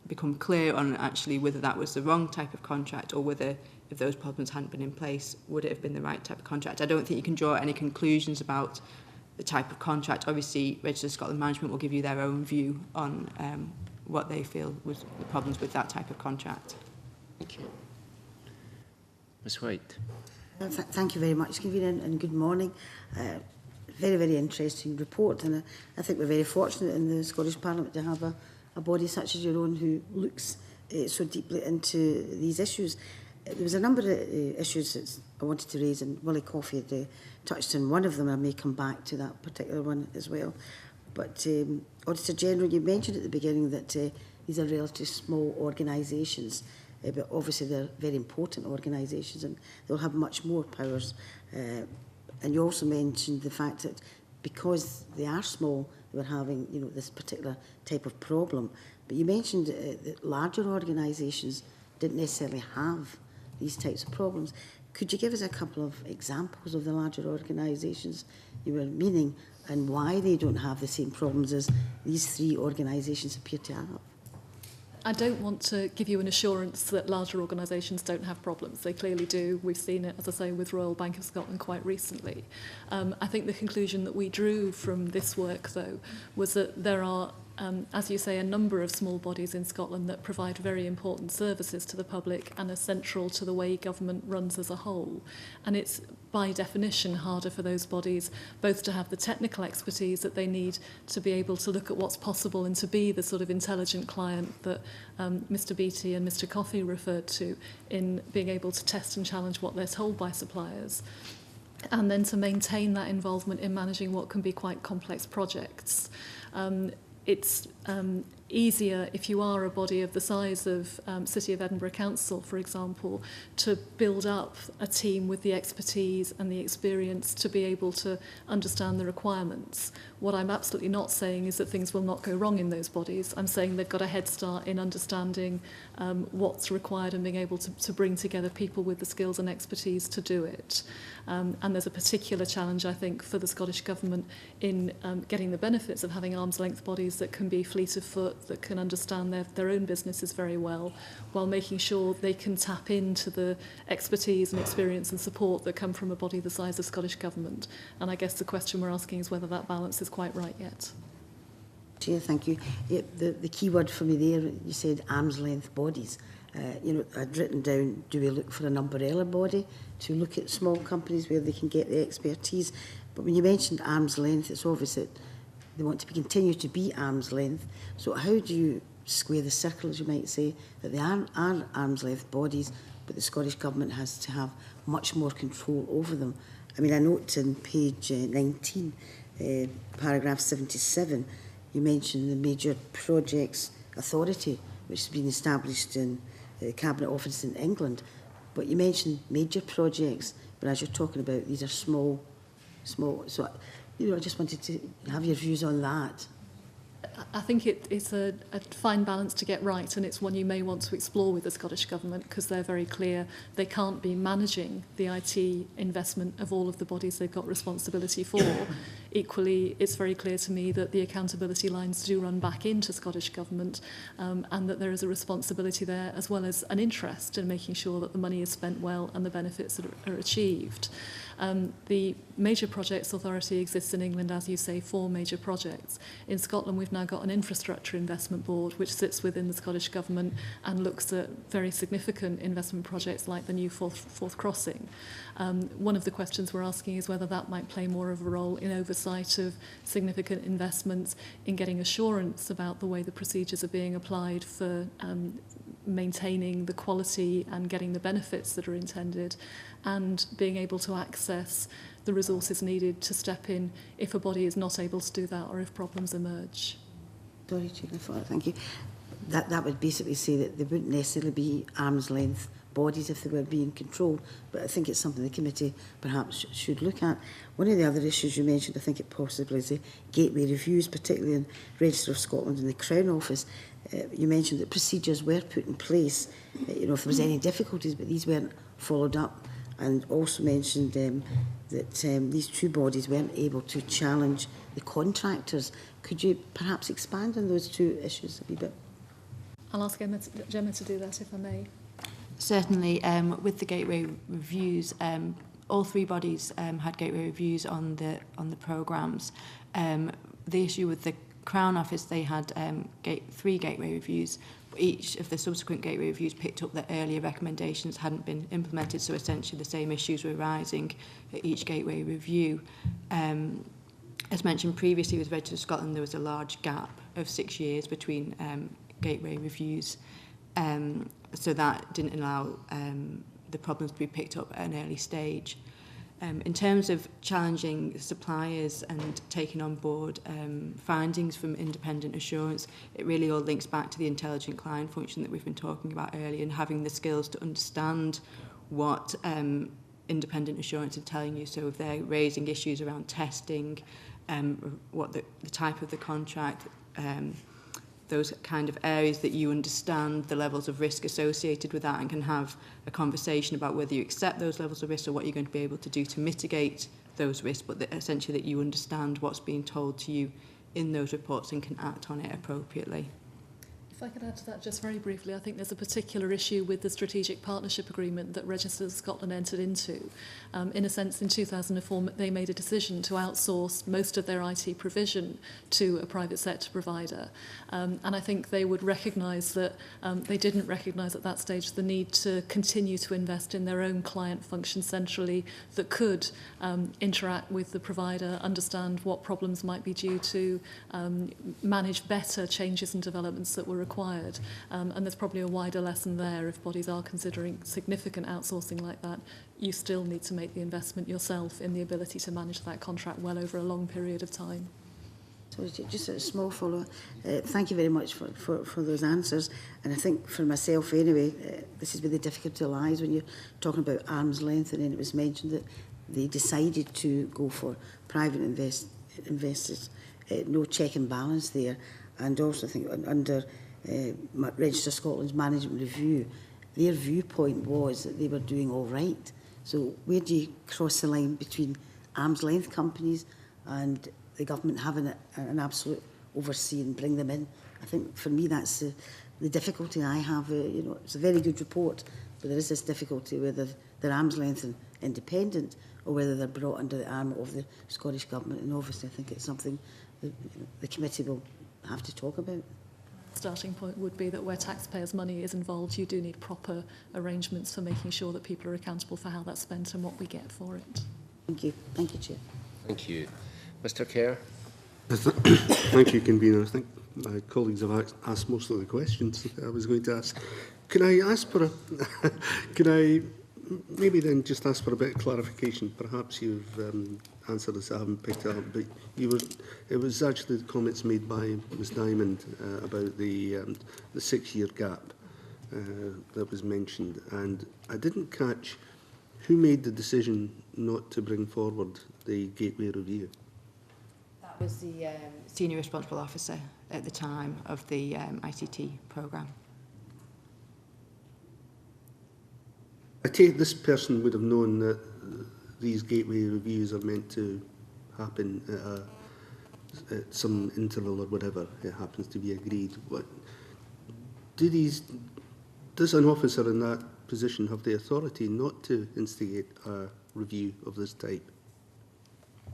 become clear on actually whether that was the wrong type of contract, or whether, if those problems hadn't been in place, would it have been the right type of contract. I don't think you can draw any conclusions about the type of contract. Obviously, Register Scotland management will give you their own view on what they feel was the problems with that type of contract.
Thank you. Ms White.
Thank you very much, Convener, and good morning. Very, very interesting report, and I think we're very fortunate in the Scottish Parliament to have a body such as your own who looks so deeply into these issues. There was a number of issues that I wanted to raise, and Willie Coffey had touched on one of them. I may come back to that particular one as well. But Auditor General, you mentioned at the beginning that these are relatively small organisations, but obviously they're very important organisations, and they'll have much more powers. And you also mentioned the fact that because they are small, they were having this particular type of problem. But you mentioned that larger organisations didn't necessarily have these types of problems. Could you give us a couple of examples of the larger organisations you were meaning, and why they don't have the same problems as these three organisations appear to have?
I don't want to give you an assurance that larger organisations don't have problems. They clearly do. We've seen it, as I say, with Royal Bank of Scotland quite recently. I think the conclusion that we drew from this work, though, was that there are, as you say, a number of small bodies in Scotland that provide very important services to the public and are central to the way government runs as a whole. And it's, by definition, harder for those bodies both to have the technical expertise that they need to be able to look at what's possible and to be the sort of intelligent client that Mr Beattie and Mr Coffey referred to, in being able to test and challenge what they're told by suppliers, and then to maintain that involvement in managing what can be quite complex projects. It's easier if you are a body of the size of City of Edinburgh Council, for example, to build up a team with the expertise and the experience to be able to understand the requirements. What I'm absolutely not saying is that things will not go wrong in those bodies. I'm saying they've got a head start in understanding what's required and being able to bring together people with the skills and expertise to do it. And there's a particular challenge, I think, for the Scottish Government in getting the benefits of having arm's length bodies that can be fleet of foot, that can understand their own businesses very well, while making sure they can tap into the expertise and experience and support that come from a body the size of Scottish Government. And I guess the question we're asking is whether that balance is quite right yet.
Chair, thank you. Yeah, the key word for me there, you said arm's length bodies. You know, I'd written down, do we look for an umbrella body to look at small companies where they can get the expertise? But when you mentioned arm's length, it's obvious that they want to continue to be arm's length. So how do you square the circle, as you might say, that they are arm's length bodies, but the Scottish Government has to have much more control over them? I mean, I note in page 19, paragraph 77, you mentioned the Major Projects Authority, which has been established in the Cabinet Office in England. But you mentioned major projects, but as you're talking about, these are small. So, you know, I just wanted to have your views on that.
I think it's a fine balance to get right, and it's one you may want to explore with the Scottish Government, because they're very clear they can't be managing the IT investment of all of the bodies they've got responsibility for. Equally, it's very clear to me that the accountability lines do run back into Scottish Government, and that there is a responsibility there, as well as an interest in making sure that the money is spent well and the benefits are achieved. The Major Projects Authority exists in England, as you say, 4 major projects. In Scotland, we've now got an Infrastructure Investment Board, which sits within the Scottish Government and looks at very significant investment projects like the new Forth Crossing. One of the questions we're asking is whether that might play more of a role in oversight of significant investments, in getting assurance about the way the procedures are being applied for maintaining the quality and getting the benefits that are intended, and being able to access the resources needed to step in if a body is not able to do that or if problems emerge.
Sorry, Chair, thank you. That would basically say that they wouldn't necessarily be arm's length bodies if they were being controlled, but I think it's something the committee perhaps should look at. One of the other issues you mentioned, I think it possibly is the gateway reviews, particularly in Register of Scotland and the Crown Office. You mentioned that procedures were put in place, you know, if there was any difficulties, but these weren't followed up, and also mentioned that these 2 bodies weren't able to challenge the contractors. Could you perhaps expand on those 2 issues a wee bit?
I'll ask Gemma to do that, if I may.
Certainly, with the gateway reviews, all 3 bodies had gateway reviews on the programmes. The issue with the Crown Office, they had 3 gateway reviews. Each of the subsequent gateway reviews picked up that earlier recommendations hadn't been implemented, so essentially the same issues were arising at each gateway review. As mentioned previously with Register of Scotland, there was a large gap of 6 years between gateway reviews, so that didn't allow the problems to be picked up at an early stage. In terms of challenging suppliers and taking on board findings from independent assurance, it really all links back to the intelligent client function that we've been talking about earlier, and having the skills to understand what independent assurance are telling you. So if they're raising issues around testing, what the type of the contract, those kind of areas that you understand the levels of risk associated with that and can have a conversation about whether you accept those levels of risk or what you're going to be able to do to mitigate those risks, but that essentially that you understand what's being told to you in those reports and can act on it appropriately.
If I could add to that just very briefly, I think there's a particular issue with the strategic partnership agreement that Register of Scotland entered into. In a sense, in 2004, they made a decision to outsource most of their IT provision to a private sector provider. And I think they would recognise that they didn't recognise at that stage the need to continue to invest in their own client function centrally that could interact with the provider, understand what problems might be due to, manage better changes and developments that were required. And there's probably a wider lesson there. If bodies are considering significant outsourcing like that, you still need to make the investment yourself in the ability to manage that contract well over a long period of time.
So just a small follow-up. Thank you very much for those answers. And I think for myself anyway, this is where the difficulty lies when you're talking about arm's length, and then it was mentioned that they decided to go for private investors, no check and balance there. And also I think under Register Scotland's management review, their viewpoint was that they were doing all right. So where do you cross the line between arm's length companies and the government having an absolute oversee and bring them in? I think for me that's the difficulty I have. You know, it's a very good report, but there is this difficulty whether they're arm's length and independent or whether they're brought under the arm of the Scottish Government. And obviously I think it's something that the committee will have to talk about.
Starting point would be that where taxpayers' money is involved, you do need proper arrangements for making sure that people are accountable for how that's spent and what we get for it.
Thank you. Thank you, Chair.
Thank you. Mr Kerr.
Thank you, Convener. I think my colleagues have asked most of the questions I was going to ask. Can I ask for a... can I maybe then just ask for a bit of clarification? Perhaps you've answered this, I haven't picked it up, but it was actually the comments made by Ms Diamond about the 6-year gap that was mentioned, and I didn't catch who made the decision not to bring forward the Gateway Review.
That was the Senior Responsible Officer at the time of the ICT programme.
I take this person would have known that these Gateway Reviews are meant to happen at some interval or whatever it happens to be agreed. Does an officer in that position have the authority not to instigate a review of this type?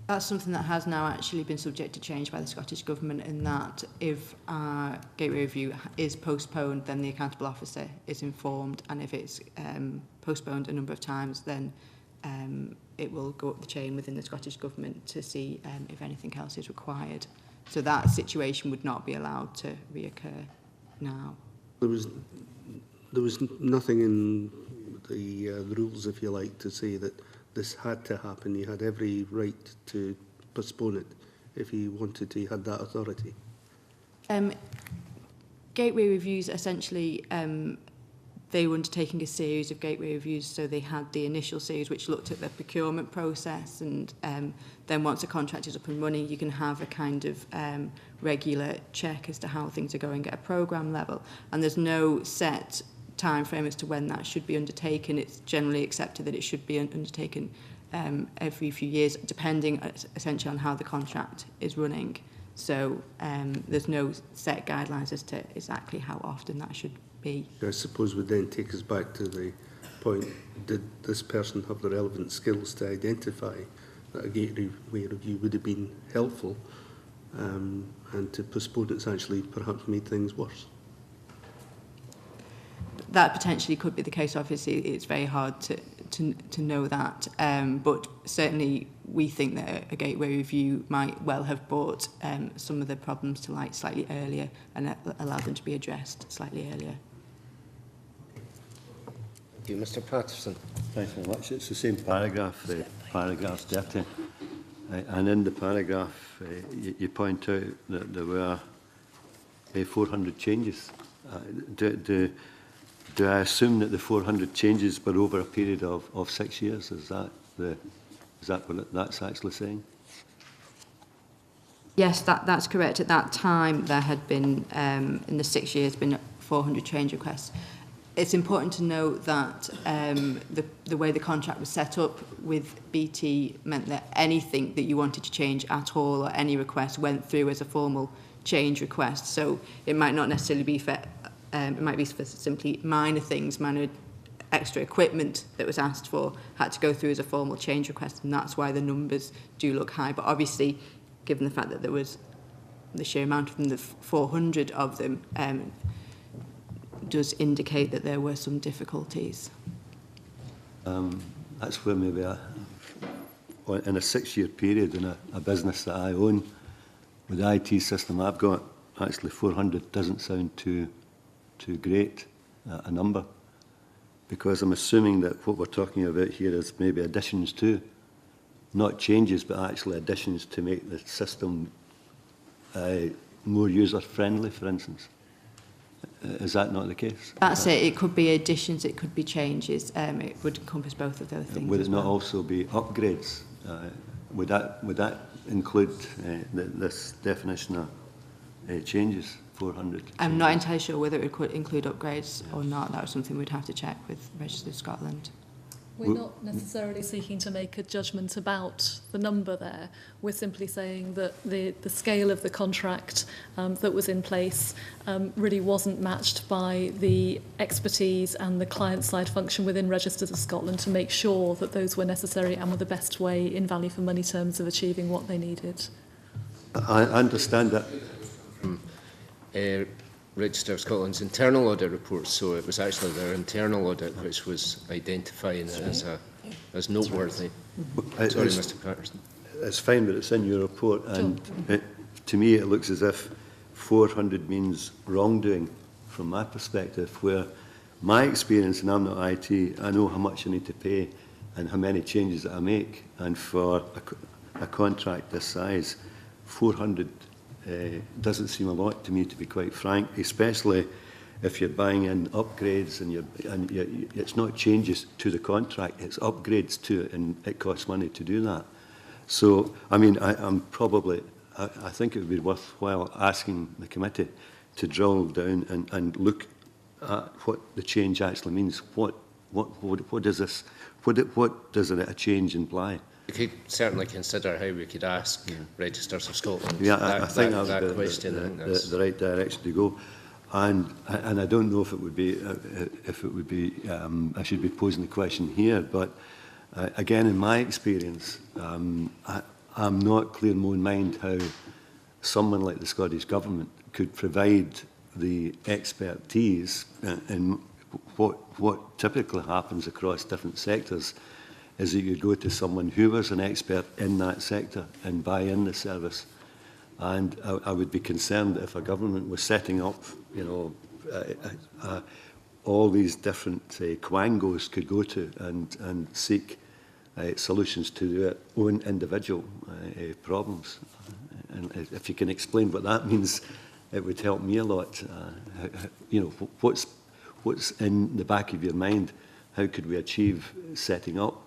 That's something that has now actually been subject to change by the Scottish Government, in that if our Gateway Review is postponed, then the accountable officer is informed, and if it's postponed a number of times, then it will go up the chain within the Scottish Government to see if anything else is required. So that situation would not be allowed to reoccur now.
There was nothing in the rules, if you like, to say that this had to happen. He had every right to postpone it if he wanted to. He had that authority.
Gateway Reviews, essentially, they were undertaking a series of Gateway Reviews. So they had the initial series which looked at the procurement process, and then once a contract is up and running, you can have a kind of regular check as to how things are going at a programme level. And there's no set time frame as to when that should be undertaken. It's generally accepted that it should be undertaken every few years, depending essentially on how the contract is running. So there's no set guidelines as to exactly how often that should be.
I suppose would then take us back to the point, did this person have the relevant skills to identify that a Gateway Review would have been helpful, and to postpone it's actually perhaps made things worse?
That potentially could be the case. Obviously, it's very hard to know that, but certainly we think that a Gateway Review might well have brought some of the problems to light slightly earlier and allowed them to be addressed slightly earlier.
Thank you. Mr Patterson.
Thanks very much. It's the same paragraph, paragraph 30. And in the paragraph, you point out that there were 400 changes. Do I assume that the 400 changes were over a period of 6 years? Is that what that's actually saying?
Yes, that's correct. At that time, there had been, in the 6 years, been 400 change requests. It's important to note that the way the contract was set up with BT meant that anything that you wanted to change at all, or any request, went through as a formal change request. So it might not necessarily be for it might be for simply minor things, minor extra equipment that was asked for, had to go through as a formal change request, and that's why the numbers do look high. But obviously, given the fact that there was the sheer amount of them, the 400 of them, does indicate that there were some difficulties.
That's where maybe in a 6-year period in a business that I own, with the IT system I've got, actually 400 doesn't sound too great a number, because I'm assuming that what we're talking about here is maybe additions to, not changes, but actually additions to make the system more user-friendly, for instance? Is that not the case?
That's it. It could be additions, it could be changes. It would encompass both of those things.
Would it not also be upgrades? Would that include this definition of changes? 400.
I'm not entirely sure whether it could include upgrades or not. That was something we'd have to check with Register of Scotland.
We're not necessarily seeking to make a judgment about the number there. We're simply saying that the scale of the contract that was in place really wasn't matched by the expertise and the client-side function within Registers of Scotland to make sure that those were necessary and were the best way in value for money terms of achieving what they needed.
I understand that.
Register of Scotland's internal audit report, so it was actually their internal audit which was identifying it as noteworthy. Sorry, Mr. Patterson.
It's fine, but it's in your report, and to me it looks as if 400 means wrongdoing from my perspective, where my experience, and I'm not IT, I know how much I need to pay and how many changes that I make, and for a contract this size, 400 doesn't seem a lot to me, to be quite frank, especially if you're buying in upgrades and it's not changes to the contract, it's upgrades to it, and it costs money to do that. So, I mean, I think it would be worthwhile asking the committee to drill down and look at what the change actually means. What does this? What does a change imply?
We could certainly consider how we could ask Registers of Scotland.
Yeah, I think that
that
would be
question.
the right direction to go. And I don't know if it would be I should be posing the question here, but again, in my experience, I'm not clear in my own mind how someone like the Scottish Government could provide the expertise in what typically happens across different sectors. Is that you go to someone who was an expert in that sector and buy in the service. And I would be concerned if a government was setting up, all these different quangos could go to and seek solutions to their own individual problems. And if you can explain what that means, it would help me a lot. What's in the back of your mind? How could we achieve setting up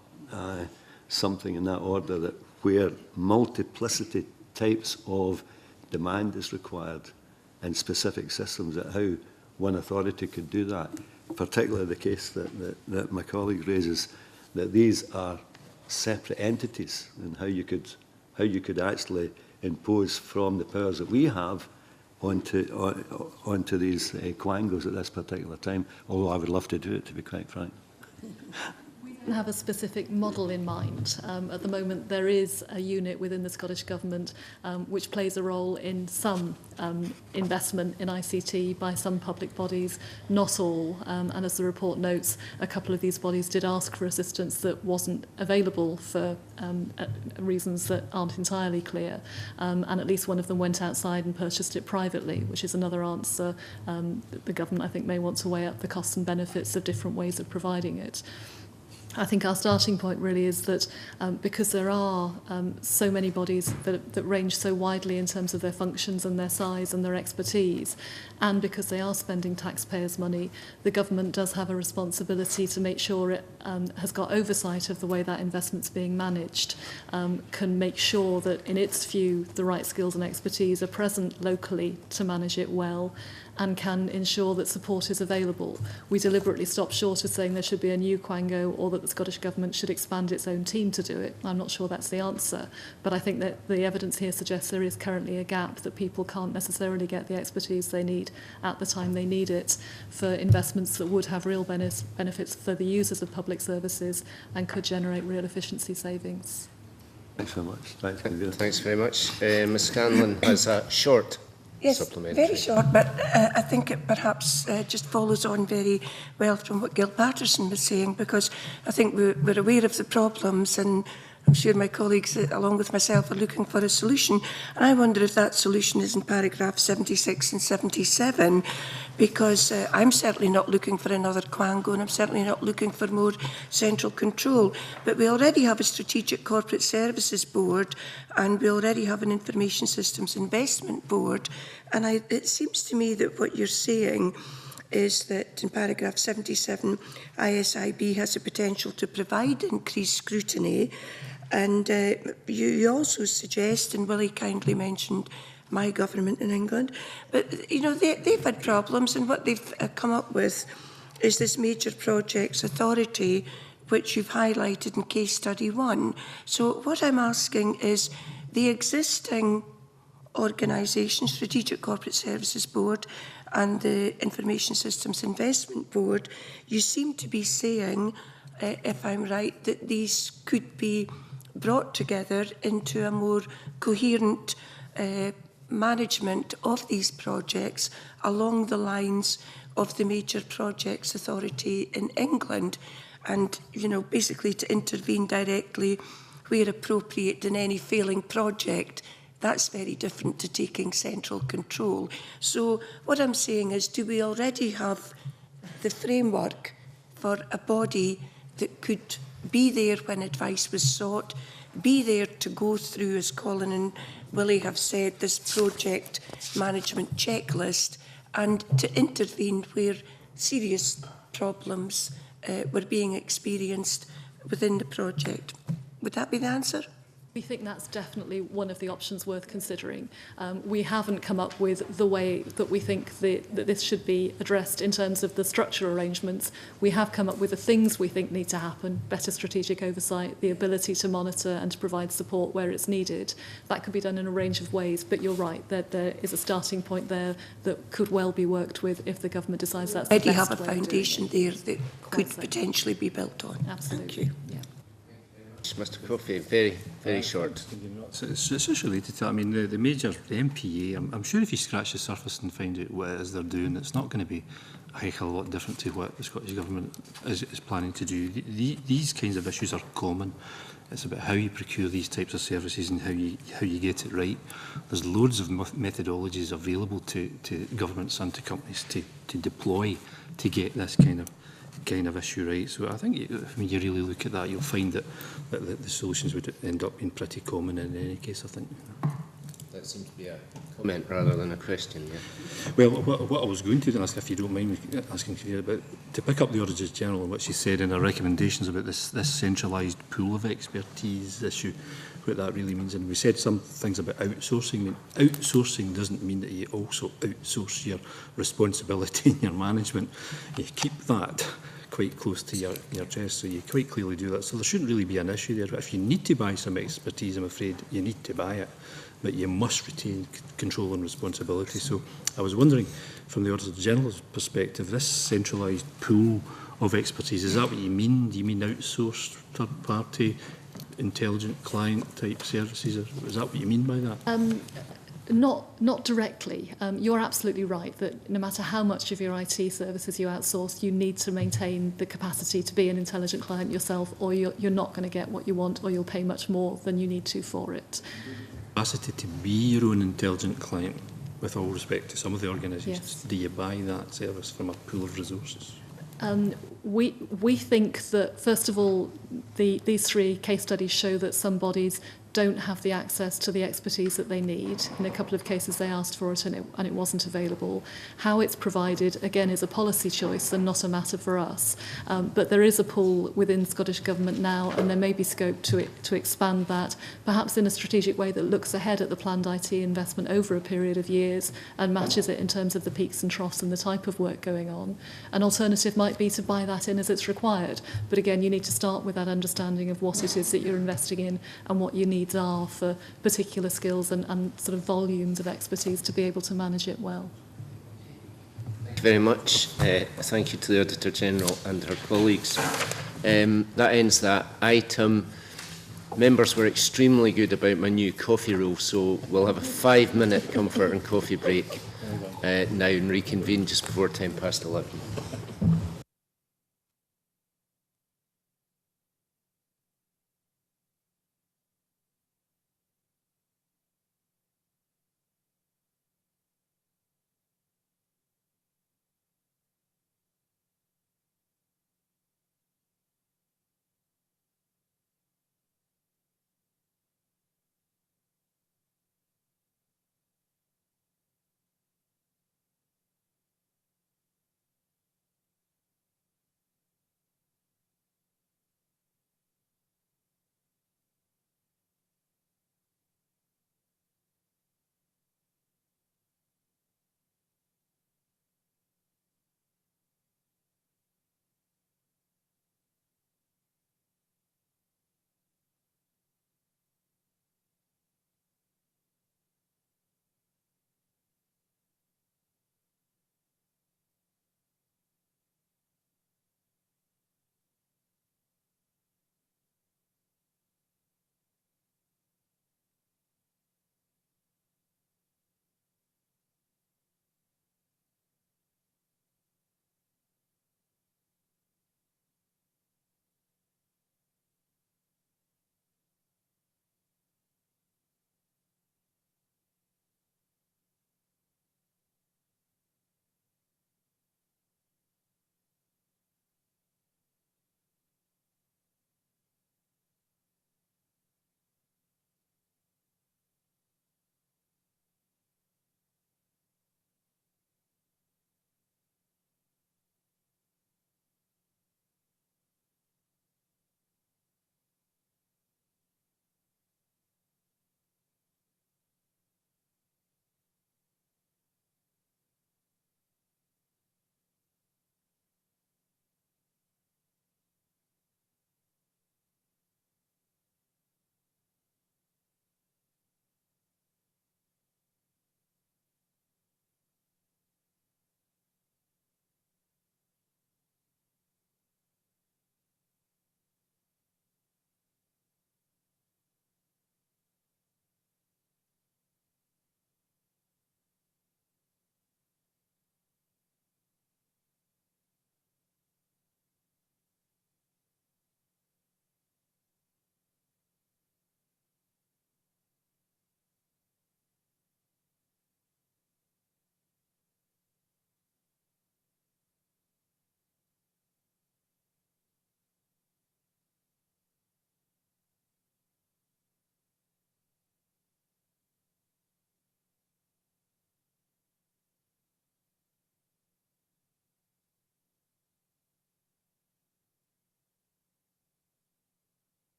something in that order, that where multiplicity types of demand is required in specific systems, that how one authority could do that, particularly the case that my colleague raises, that these are separate entities, and how you could actually impose from the powers that we have onto these quangos at this particular time, although I would love to do it, to be quite frank.
Have a specific model in mind. At the moment, there is a unit within the Scottish Government which plays a role in some investment in ICT by some public bodies, not all. And as the report notes, a couple of these bodies did ask for assistance that wasn't available for reasons that aren't entirely clear. And at least one of them went outside and purchased it privately, which is another answer. The government, I think, may want to weigh up the costs and benefits of different ways of providing it. I think our starting point really is that because there are so many bodies that range so widely in terms of their functions and their size and their expertise, and because they are spending taxpayers' money, the government does have a responsibility to make sure it has got oversight of the way that investment's being managed, can make sure that in its view the right skills and expertise are present locally to manage it well, and can ensure that support is available. We deliberately stopped short of saying there should be a new quango or that the Scottish Government should expand its own team to do it. I'm not sure that's the answer, but I think that the evidence here suggests there is currently a gap, that people can't necessarily get the expertise they need at the time they need it for investments that would have real benefits for the users of public services and could generate real efficiency savings.
Thanks very much.
Thanks very much. Ms Scanlon has a short supplementary.
Very short, but I think it perhaps just follows on very well from what Gil Patterson was saying, because I think we're aware of the problems, and I'm sure my colleagues, along with myself, are looking for a solution. And I wonder if that solution is in paragraph 76 and 77, because I'm certainly not looking for another Quango, and I'm certainly not looking for more central control. But we already have a Strategic Corporate Services Board, and we already have an Information Systems Investment Board. And it seems to me that what you're saying is that in paragraph 77, ISIB has the potential to provide increased scrutiny. And you also suggest, and Willie kindly mentioned my government in England, but you know they've had problems, and what they've come up with is this Major Projects Authority, which you've highlighted in case study 1. So what I'm asking is the existing organisation, Strategic Corporate Services Board, and the Information Systems Investment Board, you seem to be saying, if I'm right, that these could be brought together into a more coherent management of these projects along the lines of the Major Projects Authority in England, and you know, basically to intervene directly where appropriate in any failing project. That's very different to taking central control. So what I'm saying is, do we already have the framework for a body that could be there when advice was sought, be there to go through, as Colin and Willie have said, this project management checklist, and to intervene where serious problems were being experienced within the project? Would that be the answer?
We think that's definitely one of the options worth considering. We haven't come up with the way that we think that this should be addressed in terms of the structural arrangements. We have come up with the things we think need to happen: better strategic oversight, the ability to monitor and to provide support where it's needed. That could be done in a range of ways, but you're right, that there is a starting point there that could well be worked with if the government decides that's the best way.
Already have a foundation there that could potentially be built on.
Absolutely.
Thank you.
Yeah.
Mr Coffey, very, very short.
It's just related to, I mean, the MPA, I'm sure if you scratch the surface and find out what it is they're doing, it's not going to be a heck of a lot different to what the Scottish Government is planning to do. These kinds of issues are common. It's about how you procure these types of services and how you get it right. There's loads of methodologies available to governments and to companies to deploy to get this kind of issue right. So I think when you really look at that, you'll find that the solutions would end up being pretty common in any case, I think.
That seems to be a comment rather than a question, yeah.
Well, what I was going to ask, if you don't mind me asking you about, to pick up the Auditor General and what she said in her recommendations about this centralised pool of expertise issue, what that really means. And we said some things about outsourcing. I mean, outsourcing doesn't mean that you also outsource your responsibility and your management. You keep that quite close to your chest, so you quite clearly do that. So there shouldn't really be an issue there. But if you need to buy some expertise, I'm afraid you need to buy it, but you must retain control and responsibility. So I was wondering, from the Auditor General's perspective, this centralised pool of expertise, is that what you mean? Do you mean outsourced, third-party, intelligent client type services? Is that what you mean by that?
Not directly. You're absolutely right that no matter how much of your IT services you outsource, you need to maintain the capacity to be an intelligent client yourself, or you're not going to get what you want, or you'll pay much more than you need to for it.
Capacity to be your own intelligent client, with all respect to some of the organisations.
Yes.
Do you buy that service from a pool of resources?
We think that, first of all, these 3 case studies show that some bodies don't have the access to the expertise that they need. In a couple of cases they asked for it and it wasn't available. How it's provided, again, is a policy choice and not a matter for us. But there is a pool within Scottish Government now, and there may be scope to expand that, perhaps in a strategic way that looks ahead at the planned IT investment over a period of years and matches it in terms of the peaks and troughs and the type of work going on. An alternative might be to buy that in as it's required. But again, you need to start with that understanding of what it is that you're investing in and what you need are for particular skills and sort of volumes of expertise to be able to manage it well.
Thank you very much. Thank you to the Auditor General and her colleagues. That ends that item. Members were extremely good about my new coffee rule, so we'll have a 5-minute comfort and coffee break now and reconvene just before 11:10.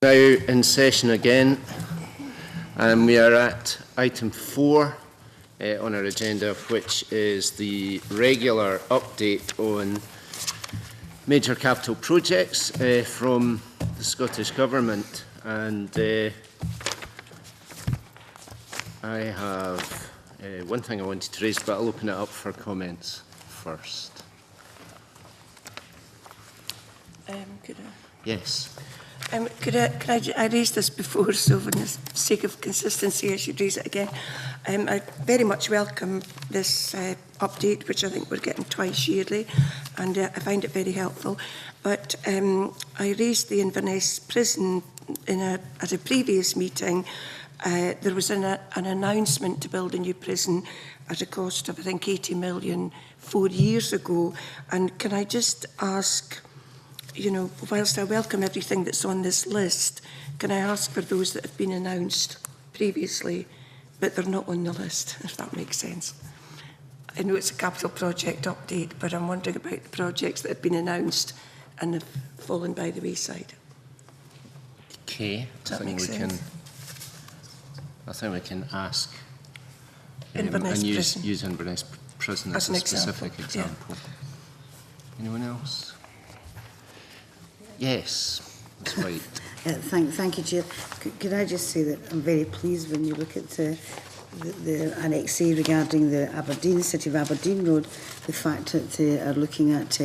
Now in session again, and we are at item 4 on our agenda, which is the regular update on major capital projects from the Scottish Government. And I have one thing I wanted to raise, but I'll open it up for comments first. Yes.
Could I raise this before, so for the sake of consistency, I should raise it again. I very much welcome this update, which I think we're getting twice yearly, and I find it very helpful. But I raised the Inverness prison at a previous meeting. There was an announcement to build a new prison at a cost of, I think, 80 million 4 years ago. And can I just ask, you know, whilst I welcome everything that's on this list, can I ask for those that have been announced previously, but they're not on the list, if that makes sense? I know it's a capital project update, but I'm wondering about the projects that have been announced and have fallen by the wayside.
Okay, I think we can ask and use Inverness prison as a specific example. Yeah. Anyone else? Yes, that's right.
Thank you, Chair. Could I just say that I'm very pleased when you look at the Annex A regarding the Aberdeen, City of Aberdeen Road, the fact that they are looking at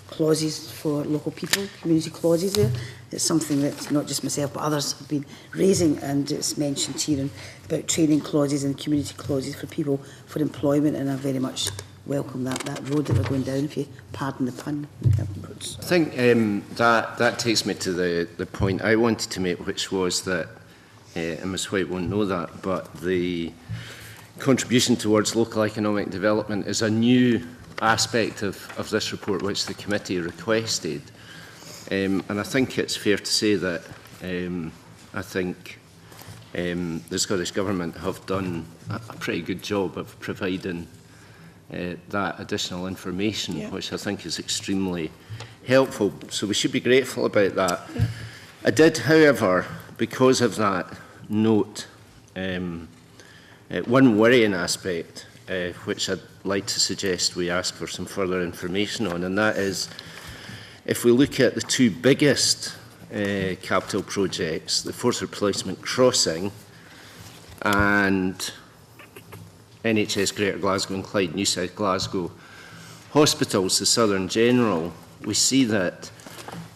clauses for local people, community clauses there. It's something that not just myself but others have been raising, and it's mentioned here about training clauses and community clauses for people for employment, and I very much welcome that road that we're going down, if you pardon the pun.
I think that takes me to the point I wanted to make, which was that, and Ms White won't know that, but the contribution towards local economic development is a new aspect of this report which the committee requested. And I think it's fair to say that I think the Scottish Government have done a pretty good job of providing that additional information, yeah, which I think is extremely helpful. So we should be grateful about that. Yeah. I did, however, because of that note, one worrying aspect which I'd like to suggest we ask for some further information on, and that is, if we look at the two biggest capital projects, the Force Replacement Crossing and NHS Greater Glasgow and Clyde New South Glasgow Hospitals, the Southern General, we see that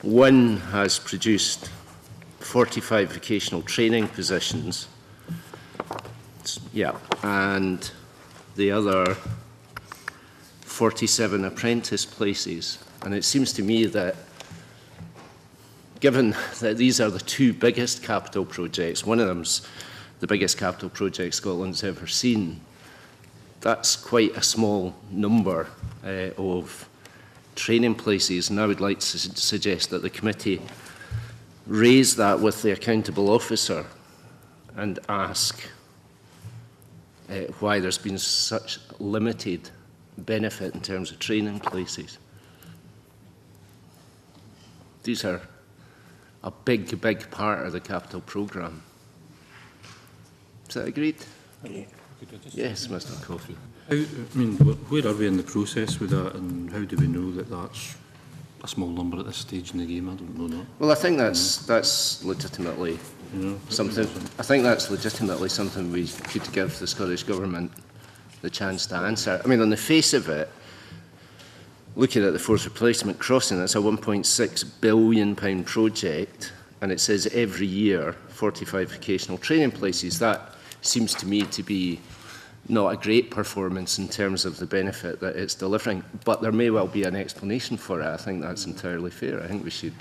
one has produced 45 vocational training positions, yeah, and the other 47 apprentice places. And it seems to me that, given that these are the two biggest capital projects, one of them's the biggest capital project Scotland's ever seen, that's quite a small number of training places, and I would like to suggest that the committee raise that with the accountable officer and ask why there's been such limited benefit in terms of training places. These are a big, big part of the capital programme. Is that agreed? Yeah. Yes, Mr. Coffey.
Where are we in the process with that, and how do we know that that's a small number at this stage in the game? I don't know that.
Well, I think that's legitimately something. I think that's legitimately something we could give the Scottish Government the chance to answer. I mean, on the face of it, looking at the Force Replacement Crossing, that's a £1.6 billion project, and it says every year 45 vocational training places. That seems to me to be not a great performance in terms of the benefit that it's delivering, but there may well be an explanation for it. I think that's entirely fair. I think we should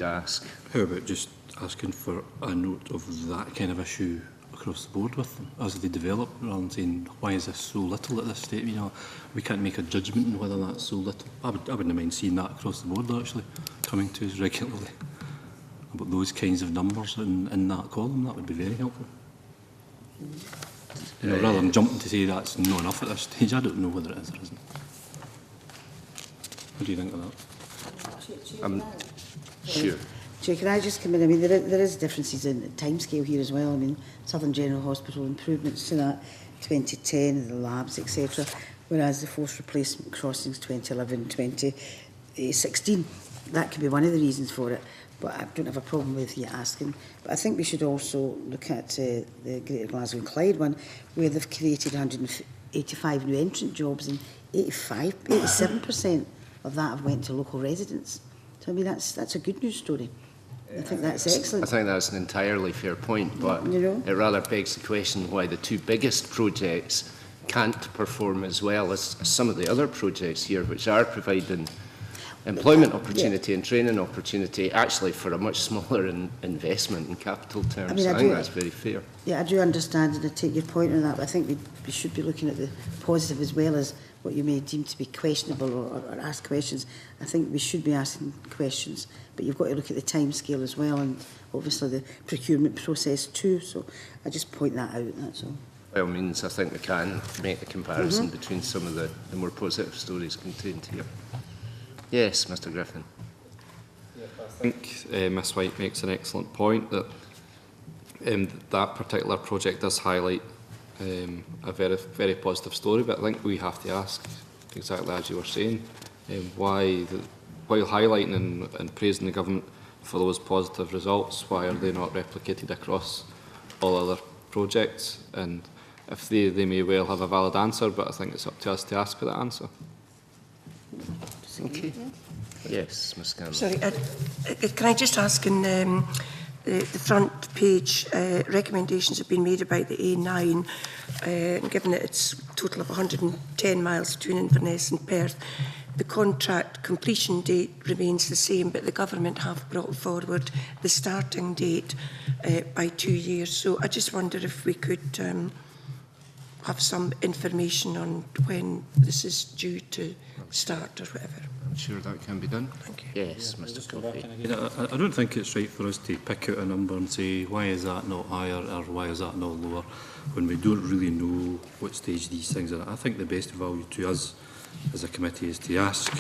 ask.
How about just asking for a note of that kind of issue across the board with them as they develop, rather than saying, why is this so little at this stage? You know, we can't make a judgment on whether that's so little. I wouldn't mind seeing that across the board, actually, coming to us regularly about those kinds of numbers in that column. That would be very helpful. You know, rather than jumping to say that's not enough at this stage. I don't know whether it is or isn't. What do you think of that?
Sure.
Chair, can I just come in? I mean, there is differences in timescale here as well. I mean, Southern General Hospital improvements to that 2010, the labs, etc. Whereas the forced replacement crossings 2011, 2016, that could be one of the reasons for it. But I don't have a problem with you asking. But I think we should also look at the Greater Glasgow and Clyde one, where they've created 185 new entrant jobs, and 87% of that have went to local residents. So I mean, that's a good news story. I think that's excellent.
I think that's an entirely fair point, but it rather begs the question why the two biggest projects can't perform as well as some of the other projects here, which are providing employment opportunity and training opportunity, actually for a much smaller investment in capital terms. I think that's very fair.
Yeah, I do understand and I take your point on that, but I think we should be looking at the positive as well as what you may deem to be questionable or ask questions. I think we should be asking questions, but you've got to look at the time scale as well, and obviously the procurement process too. So I just point that out, that's all.
By all means, I think we can make the comparison between some of the more positive stories contained here. Yes, Mr Griffin.
I think Ms White makes an excellent point that that particular project does highlight a very positive story, but I think we have to ask, exactly as you were saying, why, while highlighting and praising the government for those positive results, why are they not replicated across all other projects? And if they may well have a valid answer, but I think it's up to us to ask for that answer.
Okay. Yes, Ms Campbell.
Sorry, can I just ask in the front page, recommendations have been made about the A9, given that it's a total of 110 miles between Inverness and Perth. The contract completion date remains the same, but the government have brought forward the starting date by 2 years. So I just wonder if we could have some information on when this is due to start or whatever.
I'm sure that can be done.
Thank you.
Yes, Mr Coffey.
I don't think it's right for us to pick out a number and say why is that not higher or why is that not lower when we don't really know what stage these things are at. I think the best value to us as a committee is to ask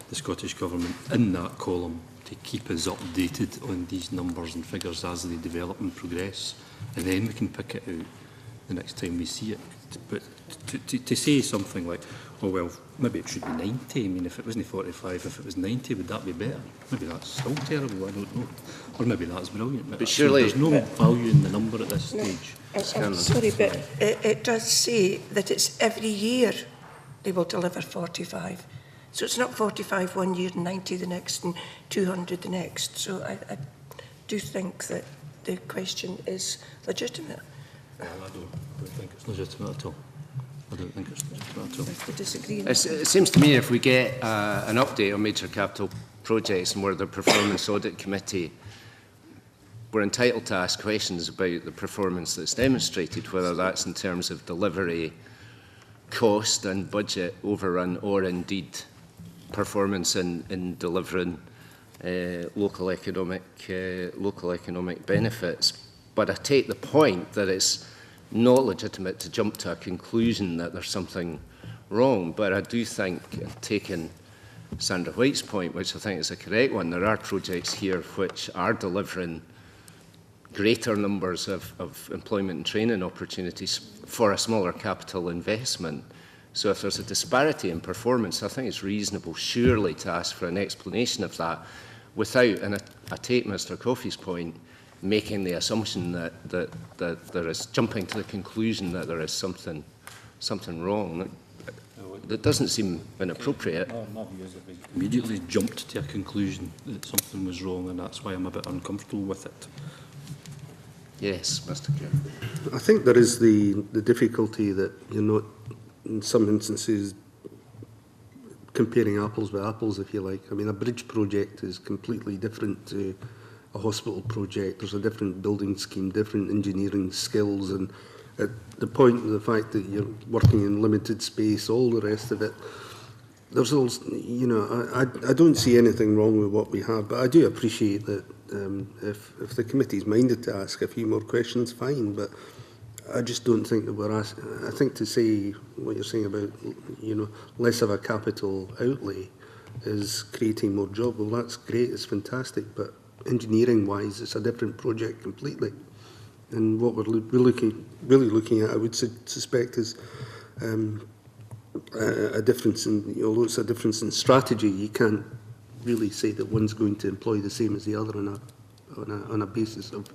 the Scottish Government in that column to keep us updated on these numbers and figures as they develop and progress, and then we can pick it out the next time we see it. But to say something like, oh well, maybe it should be 90, I mean, if it wasn't 45, if it was 90, would that be better? Maybe that's still terrible, I don't know. Or maybe that's brilliant.
But surely
there's no value in the number at this stage.
I'm sorry, but it does say that it's every year they will deliver 45. So it's not 45 one year and 90 the next and 200 the next. So I do think that the question is legitimate.
I don't think it's legitimate at all. I don't think it's legitimate at all.
I disagree.
It seems to me if we get an update on major capital projects and we're the Performance Audit Committee, we're entitled to ask questions about the performance that's demonstrated, whether that's in terms of delivery, cost and budget overrun, or indeed performance in delivering local economic benefits. But I take the point that it's not legitimate to jump to a conclusion that there's something wrong. But I do think, taking Sandra White's point, which I think is a correct one, there are projects here which are delivering greater numbers of employment and training opportunities for a smaller capital investment. So if there's a disparity in performance, I think it's reasonable, surely, to ask for an explanation of that without, and I take Mr Coffey's point, making the assumption that there is, jumping to the conclusion that there is something wrong. That doesn't seem inappropriate.
My view is that we immediately jumped to a conclusion that something was wrong, and that's why I'm a bit uncomfortable with it.
Yes, Mr Kerr.
I think there is the difficulty that you're not, in some instances, comparing apples with apples, if you like. I mean, a bridge project is completely different to a hospital project. There's a different building scheme, different engineering skills, and at the point of the fact that you're working in limited space, all the rest of it, there's also, you know, I don't see anything wrong with what we have, but I do appreciate that if the committee's minded to ask a few more questions, fine, but I just don't think that we're asking. I think to say what you're saying about, you know, less of a capital outlay is creating more jobs. Well, that's great, it's fantastic, but engineering-wise, it's a different project completely. And what we're really looking at, I would suspect, is a difference in, although it's a difference in strategy, you can't really say that one's going to employ the same as the other on a basis of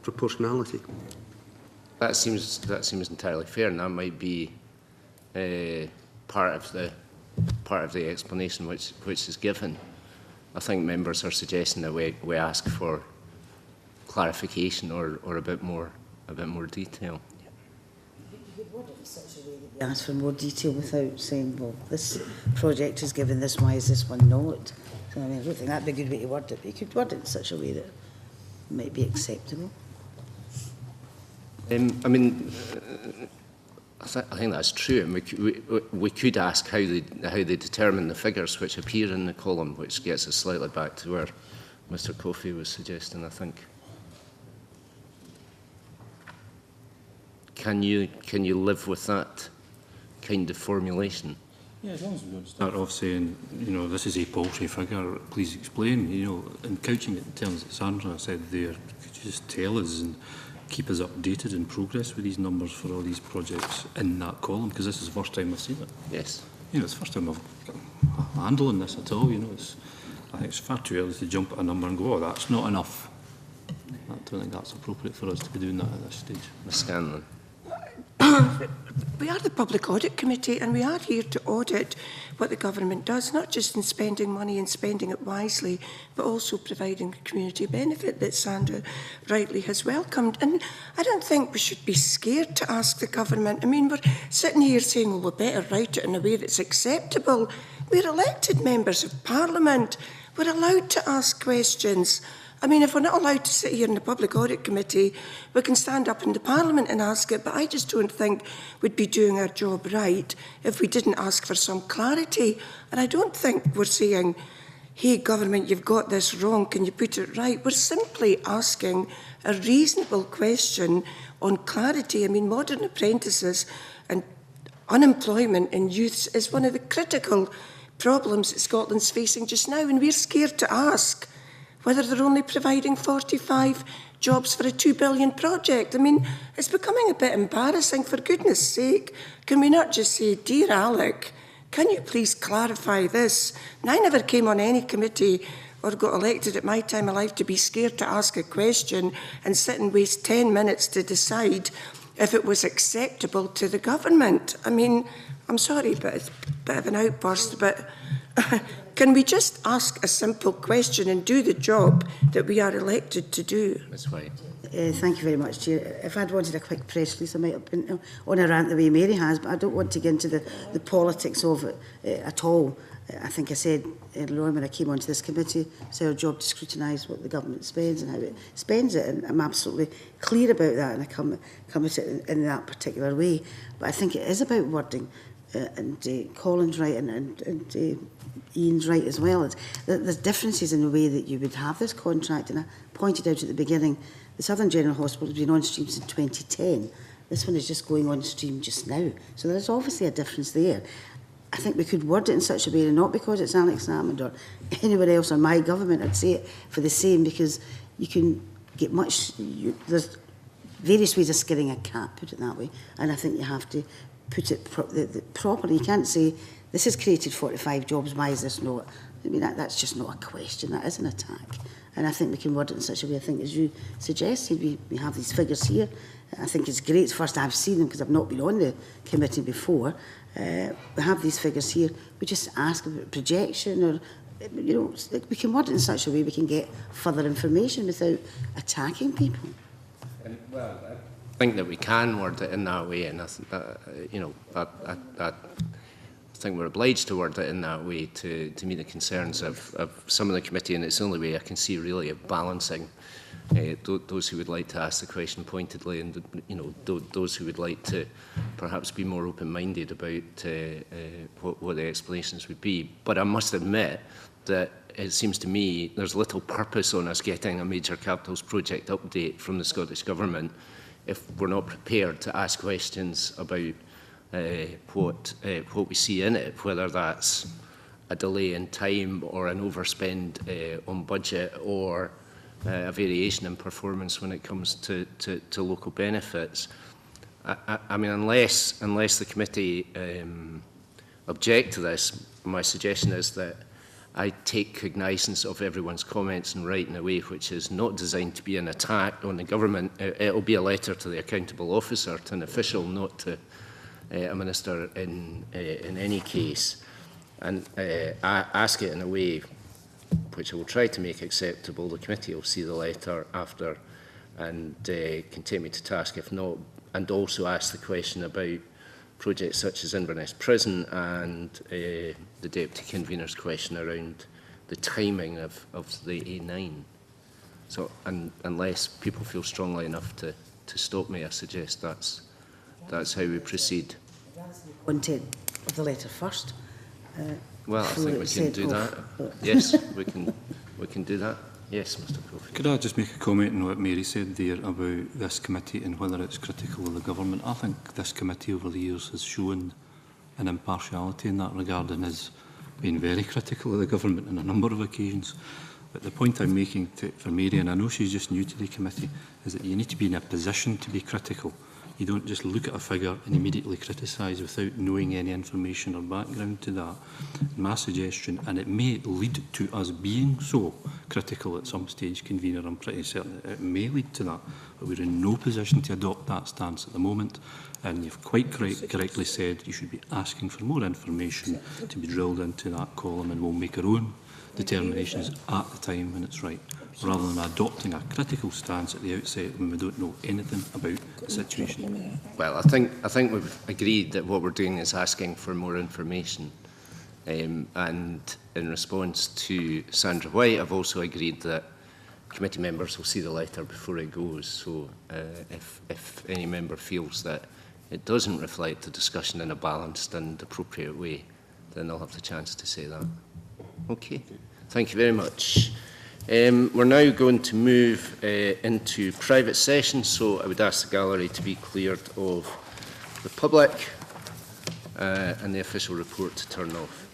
proportionality.
That seems entirely fair, and that might be part of the explanation which is given. I think members are suggesting that we ask for clarification or a bit more detail.
You could word it in such a way that you ask for more detail without saying, well, this project is given this, why is this one not? So, I mean, I don't think that'd be a good way to word it, but you could word it in such a way that might be acceptable.
I mean, I think that's true, and we could ask how they determine the figures which appear in the column, which gets us slightly back to where Mr. Coffey was suggesting, I think. Can you live with that kind of formulation?
Yeah, as long as we don't start off saying, you know, this is a paltry figure, please explain, you know, and couching it in terms that Sandra said there, could you just tell us and keep us updated in progress with these numbers for all these projects in that column, because this is the first time I've seen it.
Yes.
You know, it's the first time I've got a handle on this at all, you know, I think it's far too early to jump at a number and go, oh, that's not enough. I don't think that's appropriate for us to be doing that at this stage.
Ms. Scanlon.
We are the Public Audit Committee, and we are here to audit what the government does, not just in spending money and spending it wisely, but also providing the community benefit that Sandra rightly has welcomed. And I don't think we should be scared to ask the government. I mean, we're sitting here saying, well, we better write it in a way that's acceptable. We're elected members of Parliament. We're allowed to ask questions. I mean, if we're not allowed to sit here in the Public Audit Committee, we can stand up in the Parliament and ask it, but I just don't think we'd be doing our job right if we didn't ask for some clarity. And I don't think we're saying, hey, government, you've got this wrong, can you put it right? We're simply asking a reasonable question on clarity. I mean, modern apprentices and unemployment in youths is one of the critical problems that Scotland's facing just now, and we're scared to ask whether they're only providing 45 jobs for a £2 billion project. I mean, it's becoming a bit embarrassing. For goodness sake, can we not just say, dear Alec, can you please clarify this? And I never came on any committee or got elected at my time of life to be scared to ask a question and sit and waste 10 minutes to decide if it was acceptable to the government. I mean, I'm sorry, but it's a bit of an outburst, but can we just ask a simple question and do the job that we are elected to do?
Ms. White.
Thank you very much, Chair. If I'd wanted a quick press release, I might have been on a rant the way Mary has, but I don't want to get into the politics of it at all. I think I said earlier on when I came onto this committee, it's our job to scrutinise what the government spends and how it spends it, and I'm absolutely clear about that, and I come at it in that particular way. But I think it is about wording, and Colin's right, and Ian's right as well. There's differences in the way that you would have this contract, and I pointed out at the beginning, the Southern General Hospital has been on stream since 2010. This one is just going on stream just now. So there's obviously a difference there. I think we could word it in such a way, and not because it's Alex Salmond or anyone else or my government, I'd say it for the same, because you can get there's various ways of skinning a cat, put it that way, and I think you have to put it properly. You can't say, this has created 45 jobs, why is this not? I mean, that's just not a question, that is an attack. And I think we can word it in such a way, I think, as you suggested, we have these figures here. I think it's great. It's first I've seen them because I've not been on the committee before. We have these figures here. We just ask about projection, or, you know, we can word it in such a way we can get further information without attacking people.
And, well, I think that we can word it in that way, and I think we're obliged to word it in that way to meet the concerns of some of the committee, and it's the only way I can see really of balancing those who would like to ask the question pointedly, and those who would like to perhaps be more open-minded about what the explanations would be. But I must admit that it seems to me there's little purpose on us getting a major capitals project update from the Scottish Government if we're not prepared to ask questions about what we see in it, whether that's a delay in time or an overspend on budget, or a variation in performance when it comes to local benefits. I mean, unless the committee object to this, my suggestion is that I take cognizance of everyone's comments and write in a way which is not designed to be an attack on the government. It will be a letter to the accountable officer, to an official, not to a minister in any case, and I ask it in a way which I will try to make acceptable. The committee will see the letter after and can take me to task if not, and also ask the question about projects such as Inverness Prison and the Deputy Convener's question around the timing of the A9. So unless people feel strongly enough to stop me, I suggest that's how we proceed.
Content of the letter first.
Well, I think we can do that. Yes, we can do that. Yes, Mr. Coffey.
Could I just make a comment on what Mary said there about this committee and whether it's critical of the government? I think this committee over the years has shown an impartiality in that regard and has been very critical of the government on a number of occasions. But the point I'm making for Mary, and I know she's just new to the committee, is that you need to be in a position to be critical. You don't just look at a figure and immediately criticise without knowing any information or background to that. My suggestion, and it may lead to us being so critical at some stage, Convener, I'm pretty certain it may lead to that, but we're in no position to adopt that stance at the moment. And you've quite correctly said you should be asking for more information to be drilled into that column, and we'll make our own determinations at the time when it's right, rather than adopting a critical stance at the outset when we don't know anything about the situation.
Well, I think we've agreed that what we're doing is asking for more information. And in response to Sandra White, I've also agreed that committee members will see the letter before it goes. So if any member feels that it doesn't reflect the discussion in a balanced and appropriate way, then they'll have the chance to say that. Okay, thank you very much. We're now going to move into private session, so I would ask the gallery to be cleared of the public and the official report to turn off.